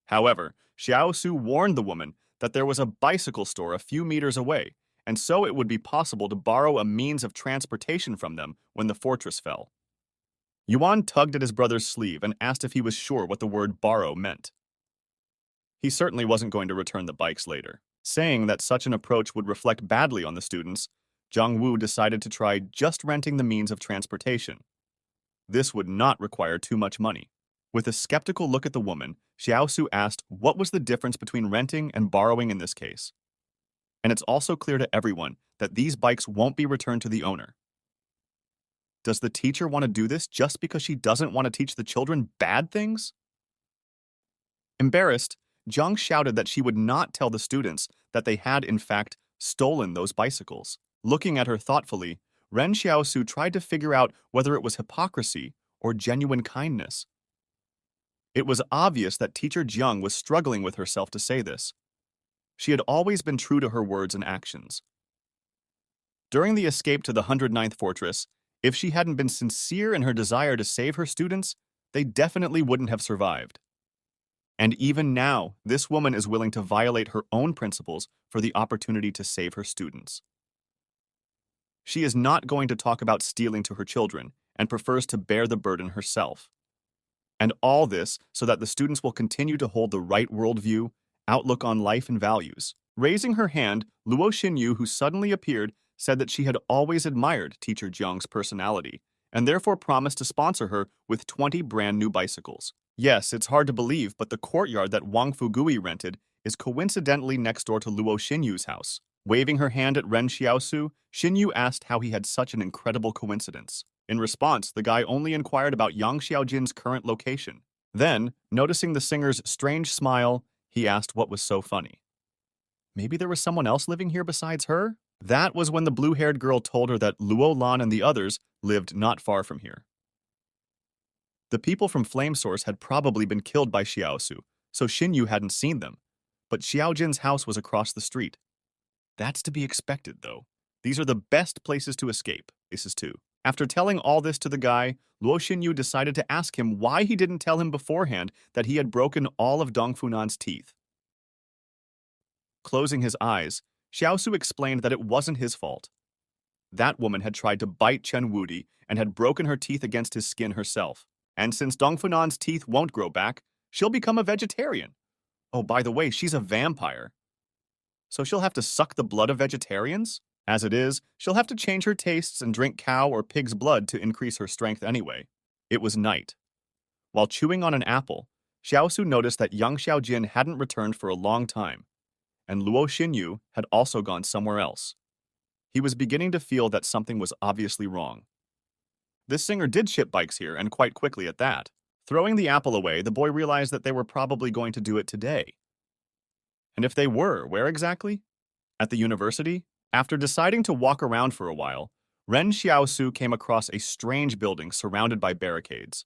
However, Xiaosu warned the woman that there was a bicycle store a few meters away, and so it would be possible to borrow a means of transportation from them when the fortress fell. Yuan tugged at his brother's sleeve and asked if he was sure what the word borrow meant. He certainly wasn't going to return the bikes later. Saying that such an approach would reflect badly on the students, Jiang Wu decided to try just renting the means of transportation. This would not require too much money. With a skeptical look at the woman, Xiaosu asked what was the difference between renting and borrowing in this case. And it's also clear to everyone that these bikes won't be returned to the owner. Does the teacher want to do this just because she doesn't want to teach the children bad things? Embarrassed, Jiang shouted that she would not tell the students that they had, in fact, stolen those bicycles. Looking at her thoughtfully, Ren Xiaosu tried to figure out whether it was hypocrisy or genuine kindness. It was obvious that Teacher Jiang was struggling with herself to say this. She had always been true to her words and actions. During the escape to the 109th Fortress, if she hadn't been sincere in her desire to save her students, they definitely wouldn't have survived. And even now, this woman is willing to violate her own principles for the opportunity to save her students. She is not going to talk about stealing to her children and prefers to bear the burden herself. And all this so that the students will continue to hold the right worldview, outlook on life, and values. Raising her hand, Luo Xinyu, who suddenly appeared, said that she had always admired Teacher Jiang's personality and therefore promised to sponsor her with 20 brand new bicycles. Yes, it's hard to believe, but the courtyard that Wang Fugui rented is coincidentally next door to Luo Xinyu's house. Waving her hand at Ren Xiaosu, Xinyu asked how he had such an incredible coincidence. In response, the guy only inquired about Yang Xiaojin's current location. Then, noticing the singer's strange smile, he asked what was so funny. Maybe there was someone else living here besides her? That was when the blue-haired girl told her that Luo Lan and the others lived not far from here. The people from Flame Source had probably been killed by Xiaosu, so Xinyu hadn't seen them. But Xiaojin's house was across the street. That's to be expected, though. These are the best places to escape. This is too. After telling all this to the guy, Luo Xinyu decided to ask him why he didn't tell him beforehand that he had broken all of Dong Funan's teeth. Closing his eyes, Xiaosu explained that it wasn't his fault. That woman had tried to bite Chen Wudi and had broken her teeth against his skin herself. And since Dong Funan's teeth won't grow back, she'll become a vegetarian. Oh, by the way, she's a vampire. So she'll have to suck the blood of vegetarians? As it is, she'll have to change her tastes and drink cow or pig's blood to increase her strength anyway. It was night. While chewing on an apple, Xiaosu noticed that Yang Xiaojin hadn't returned for a long time, and Luo Xinyu had also gone somewhere else. He was beginning to feel that something was obviously wrong. This singer did ship bikes here, and quite quickly at that. Throwing the apple away, the boy realized that they were probably going to do it today. And if they were, where exactly? At the university? After deciding to walk around for a while, Ren Xiaosu came across a strange building surrounded by barricades.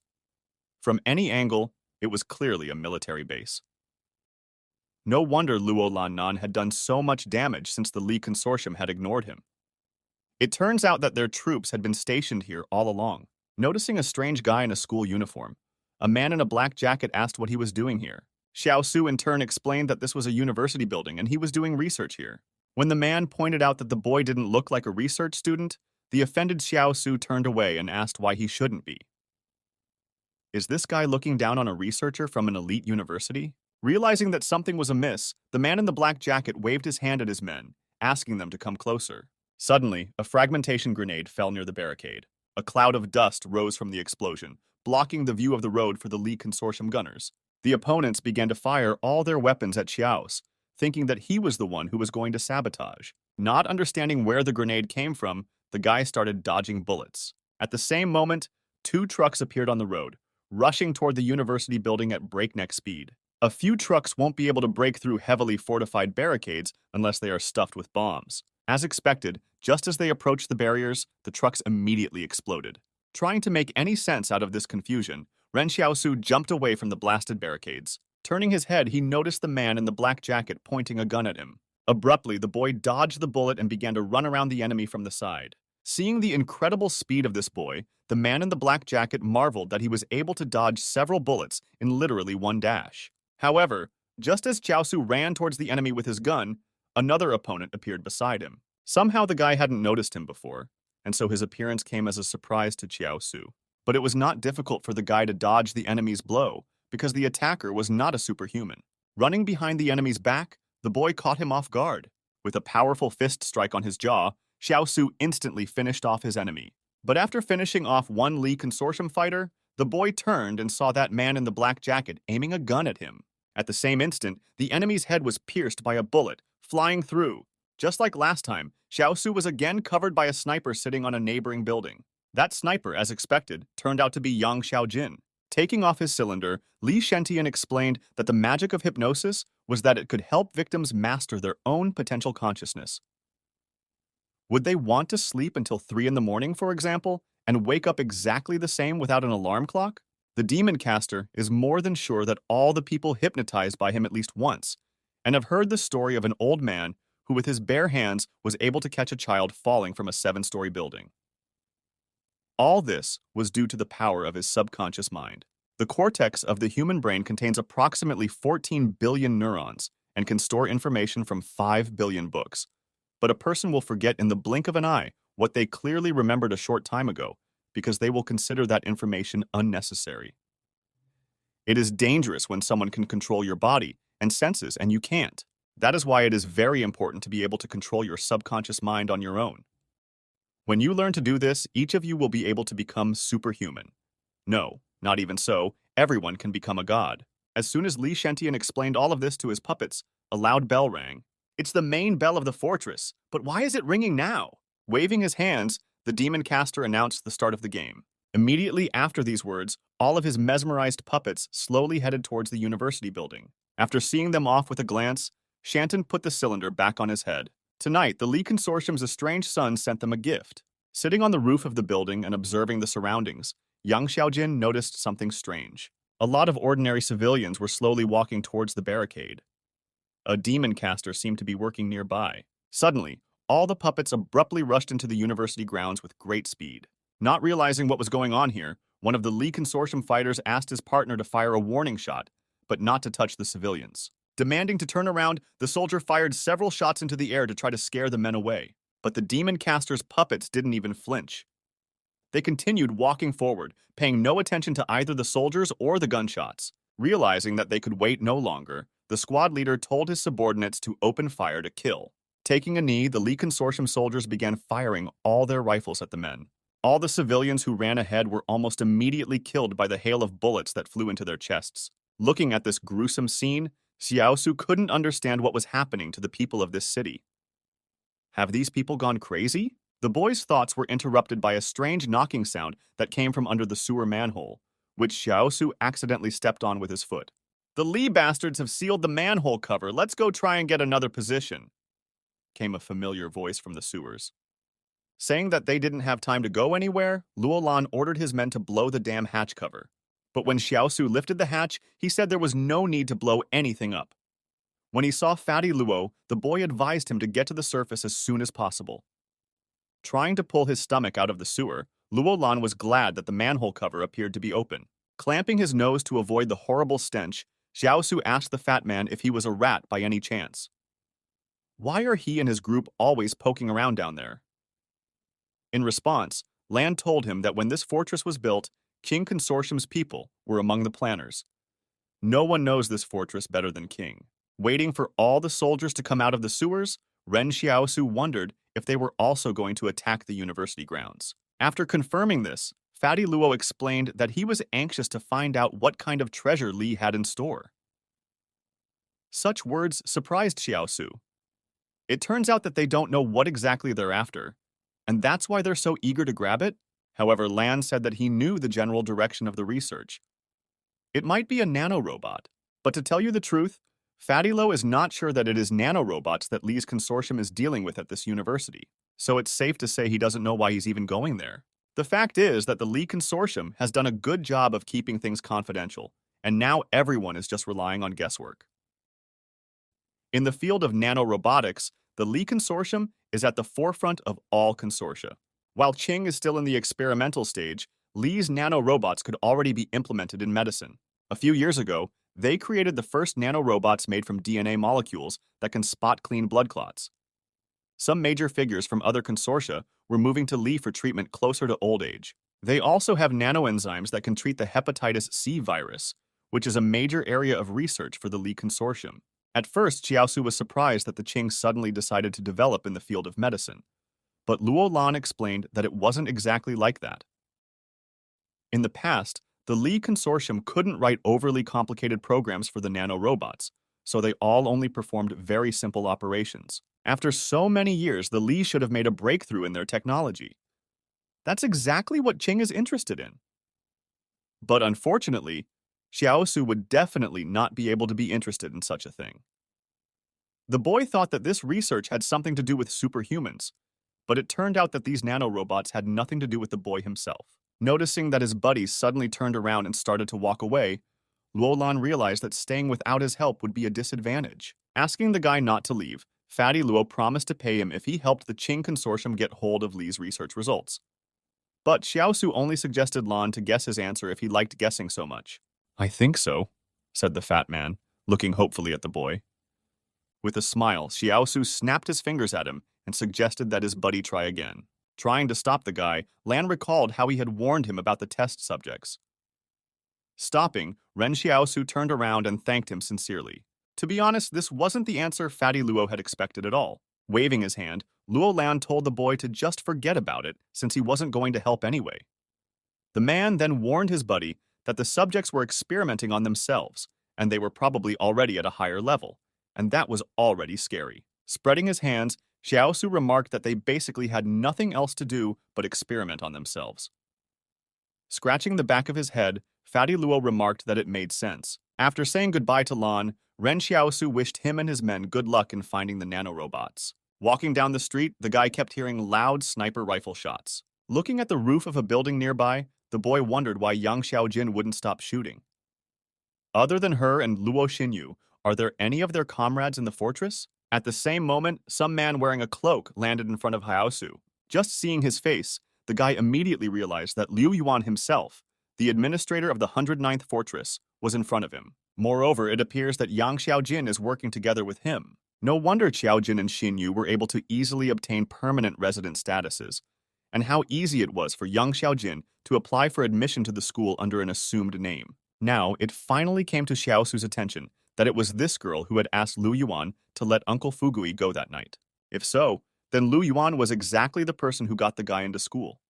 From any angle, it was clearly a military base. No wonder Luo Lannan had done so much damage since the Li Consortium had ignored him. It turns out that their troops had been stationed here all along. Noticing a strange guy in a school uniform, a man in a black jacket asked what he was doing here. Xiaosu in turn explained that this was a university building and he was doing research here. When the man pointed out that the boy didn't look like a research student, the offended Xiaosu turned away and asked why he shouldn't be. Is this guy looking down on a researcher from an elite university? Realizing that something was amiss, the man in the black jacket waved his hand at his men, asking them to come closer. Suddenly, a fragmentation grenade fell near the barricade. A cloud of dust rose from the explosion, blocking the view of the road for the Li Consortium gunners. The opponents began to fire all their weapons at Xiaos, thinking that he was the one who was going to sabotage. Not understanding where the grenade came from, the guy started dodging bullets. At the same moment, 2 trucks appeared on the road, rushing toward the university building at breakneck speed. A few trucks won't be able to break through heavily fortified barricades unless they are stuffed with bombs. As expected, just as they approached the barriers, the trucks immediately exploded. Trying to make any sense out of this confusion, Ren Xiaosu jumped away from the blasted barricades. Turning his head, he noticed the man in the black jacket pointing a gun at him. Abruptly, the boy dodged the bullet and began to run around the enemy from the side. Seeing the incredible speed of this boy, the man in the black jacket marveled that he was able to dodge several bullets in literally one dash. However, just as Xiaosu ran towards the enemy with his gun, another opponent appeared beside him. Somehow the guy hadn't noticed him before, and so his appearance came as a surprise to Xiaosu. But it was not difficult for the guy to dodge the enemy's blow, because the attacker was not a superhuman. Running behind the enemy's back, the boy caught him off guard. With a powerful fist strike on his jaw, Xiaosu instantly finished off his enemy. But after finishing off one Li Consortium fighter, the boy turned and saw that man in the black jacket aiming a gun at him. At the same instant, the enemy's head was pierced by a bullet, flying through. Just like last time, Xiaosu was again covered by a sniper sitting on a neighboring building. That sniper, as expected, turned out to be Yang Xiaojin. Taking off his cylinder, Li Shentian explained that the magic of hypnosis was that it could help victims master their own potential consciousness. Would they want to sleep until 3 in the morning, for example, and wake up exactly the same without an alarm clock? The demon caster is more than sure that all the people hypnotized by him at least once, and have heard the story of an old man who with his bare hands was able to catch a child falling from a 7-story building. All this was due to the power of his subconscious mind. The cortex of the human brain contains approximately 14 billion neurons and can store information from 5 billion books. But a person will forget in the blink of an eye what they clearly remembered a short time ago, because they will consider that information unnecessary. It is dangerous when someone can control your body and senses and you can't. That is why it is very important to be able to control your subconscious mind on your own. When you learn to do this, each of you will be able to become superhuman. No, not even so, everyone can become a god. As soon as Li Shentian explained all of this to his puppets, a loud bell rang. It's the main bell of the fortress, but why is it ringing now? Waving his hands, the demon caster announced the start of the game. Immediately after these words, all of his mesmerized puppets slowly headed towards the university building. After seeing them off with a glance, Shanton put the cylinder back on his head. Tonight, the Li Consortium's estranged son sent them a gift. Sitting on the roof of the building and observing the surroundings, Yang Xiaojin noticed something strange. A lot of ordinary civilians were slowly walking towards the barricade. A demon caster seemed to be working nearby. Suddenly, all the puppets abruptly rushed into the university grounds with great speed. Not realizing what was going on here, one of the Li Consortium fighters asked his partner to fire a warning shot, but not to touch the civilians. Demanding to turn around, the soldier fired several shots into the air to try to scare the men away. But the demon caster's puppets didn't even flinch. They continued walking forward, paying no attention to either the soldiers or the gunshots. Realizing that they could wait no longer, the squad leader told his subordinates to open fire to kill. Taking a knee, the Li Consortium soldiers began firing all their rifles at the men. All the civilians who ran ahead were almost immediately killed by the hail of bullets that flew into their chests. Looking at this gruesome scene, Xiaosu couldn't understand what was happening to the people of this city. Have these people gone crazy? The boy's thoughts were interrupted by a strange knocking sound that came from under the sewer manhole, which Xiaosu accidentally stepped on with his foot. The Li bastards have sealed the manhole cover. Let's go try and get another position, came a familiar voice from the sewers. Saying that they didn't have time to go anywhere, Luo Lan ordered his men to blow the damn hatch cover. But when Xiaosu lifted the hatch, he said there was no need to blow anything up. When he saw Fatty Luo, the boy advised him to get to the surface as soon as possible. Trying to pull his stomach out of the sewer, Luo Lan was glad that the manhole cover appeared to be open. Clamping his nose to avoid the horrible stench, Xiaosu asked the fat man if he was a rat by any chance. Why are he and his group always poking around down there? In response, Lan told him that when this fortress was built, Ching Consortium's people were among the planners. No one knows this fortress better than King. Waiting for all the soldiers to come out of the sewers, Ren Xiaosu wondered if they were also going to attack the university grounds. After confirming this, Fatty Luo explained that he was anxious to find out what kind of treasure Li had in store. Such words surprised Xiaosu. It turns out that they don't know what exactly they're after, and that's why they're so eager to grab it. However, Lan said that he knew the general direction of the research. It might be a nanorobot, but to tell you the truth, Fatty Lo is not sure that it is nanorobots that Li's consortium is dealing with at this university, so it's safe to say he doesn't know why he's even going there. The fact is that the Li consortium has done a good job of keeping things confidential, and now everyone is just relying on guesswork. In the field of nanorobotics, the Li consortium is at the forefront of all consortia. While Ching is still in the experimental stage, Li's nanorobots could already be implemented in medicine. A few years ago, they created the first nanorobots made from DNA molecules that can spot clean blood clots. Some major figures from other consortia were moving to Li for treatment closer to old age. They also have nanoenzymes that can treat the hepatitis C virus, which is a major area of research for the Li consortium. At first, Xiaosu was surprised that the Qing suddenly decided to develop in the field of medicine, but Luo Lan explained that it wasn't exactly like that. In the past, the Li consortium couldn't write overly complicated programs for the nanorobots, so they all only performed very simple operations. After so many years, the Li should have made a breakthrough in their technology. That's exactly what Qing is interested in. But unfortunately, Xiaosu would definitely not be able to be interested in such a thing. The boy thought that this research had something to do with superhumans, but it turned out that these nanorobots had nothing to do with the boy himself. Noticing that his buddies suddenly turned around and started to walk away, Luo Lan realized that staying without his help would be a disadvantage. Asking the guy not to leave, Fatty Luo promised to pay him if he helped the Qing consortium get hold of Li's research results. But Xiaosu only suggested Lan to guess his answer if he liked guessing so much. I think so, said the fat man, looking hopefully at the boy. With a smile, Xiaosu snapped his fingers at him and suggested that his buddy try again. Trying to stop the guy, Lan recalled how he had warned him about the test subjects. Stopping, Ren Xiaosu turned around and thanked him sincerely. To be honest, this wasn't the answer Fatty Luo had expected at all. Waving his hand, Luo Lan told the boy to just forget about it since he wasn't going to help anyway. The man then warned his buddy that the subjects were experimenting on themselves, and they were probably already at a higher level, and that was already scary. Spreading his hands, Xiaosu remarked that they basically had nothing else to do but experiment on themselves. Scratching the back of his head, Fatty Luo remarked that it made sense. After saying goodbye to Lan, Ren Xiaosu wished him and his men good luck in finding the nanorobots. Walking down the street, the guy kept hearing loud sniper rifle shots. Looking at the roof of a building nearby, the boy wondered why Yang Xiaojin wouldn't stop shooting. Other than her and Luo Xinyu, are there any of their comrades in the fortress? At the same moment, some man wearing a cloak landed in front of Xiaosu. Just seeing his face, the guy immediately realized that Liu Yuan himself, the administrator of the 109th fortress, was in front of him. Moreover, it appears that Yang Xiaojin is working together with him. No wonder Xiaojin and Xinyu were able to easily obtain permanent resident statuses, and how easy it was for Yang Xiaojin to apply for admission to the school under an assumed name. Now, it finally came to Xiaosu's attention that it was this girl who had asked Liu Yuan to let Uncle Fugui go that night. If so, then Liu Yuan was exactly the person who got the guy into school.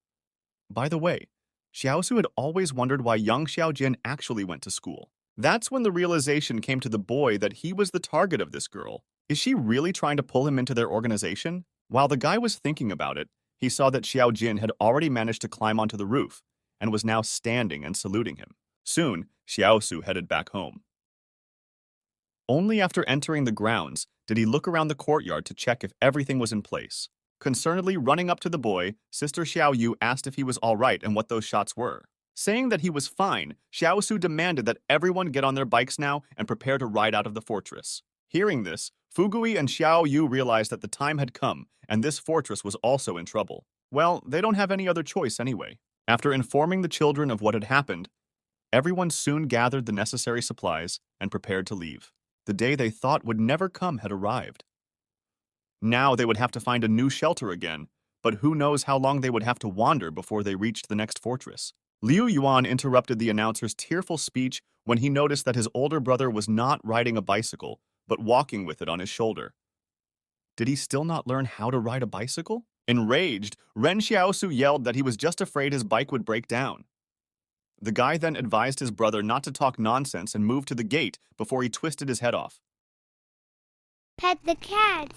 By the way, Xiaosu had always wondered why Yang Xiaojin actually went to school. That's when the realization came to the boy that he was the target of this girl. Is she really trying to pull him into their organization? While the guy was thinking about it, he saw that Xiaojin had already managed to climb onto the roof and was now standing and saluting him. Soon, Xiaosu headed back home. Only after entering the grounds did he look around the courtyard to check if everything was in place. Concernedly running up to the boy, Sister Xiao Yu asked if he was all right and what those shots were. Saying that he was fine, Xiao Su demanded that everyone get on their bikes now and prepare to ride out of the fortress. Hearing this, Fugui and Xiao Yu realized that the time had come, and this fortress was also in trouble. Well, they don't have any other choice anyway. After informing the children of what had happened, everyone soon gathered the necessary supplies and prepared to leave. The day they thought would never come had arrived. Now they would have to find a new shelter again, but who knows how long they would have to wander before they reached the next fortress. Liu Yuan interrupted the announcer's tearful speech when he noticed that his older brother was not riding a bicycle, but walking with it on his shoulder. Did he still not learn how to ride a bicycle? Enraged, Ren Xiaosu yelled that he was just afraid his bike would break down. The guy then advised his brother not to talk nonsense and move to the gate before he twisted his head off. Pet the cat.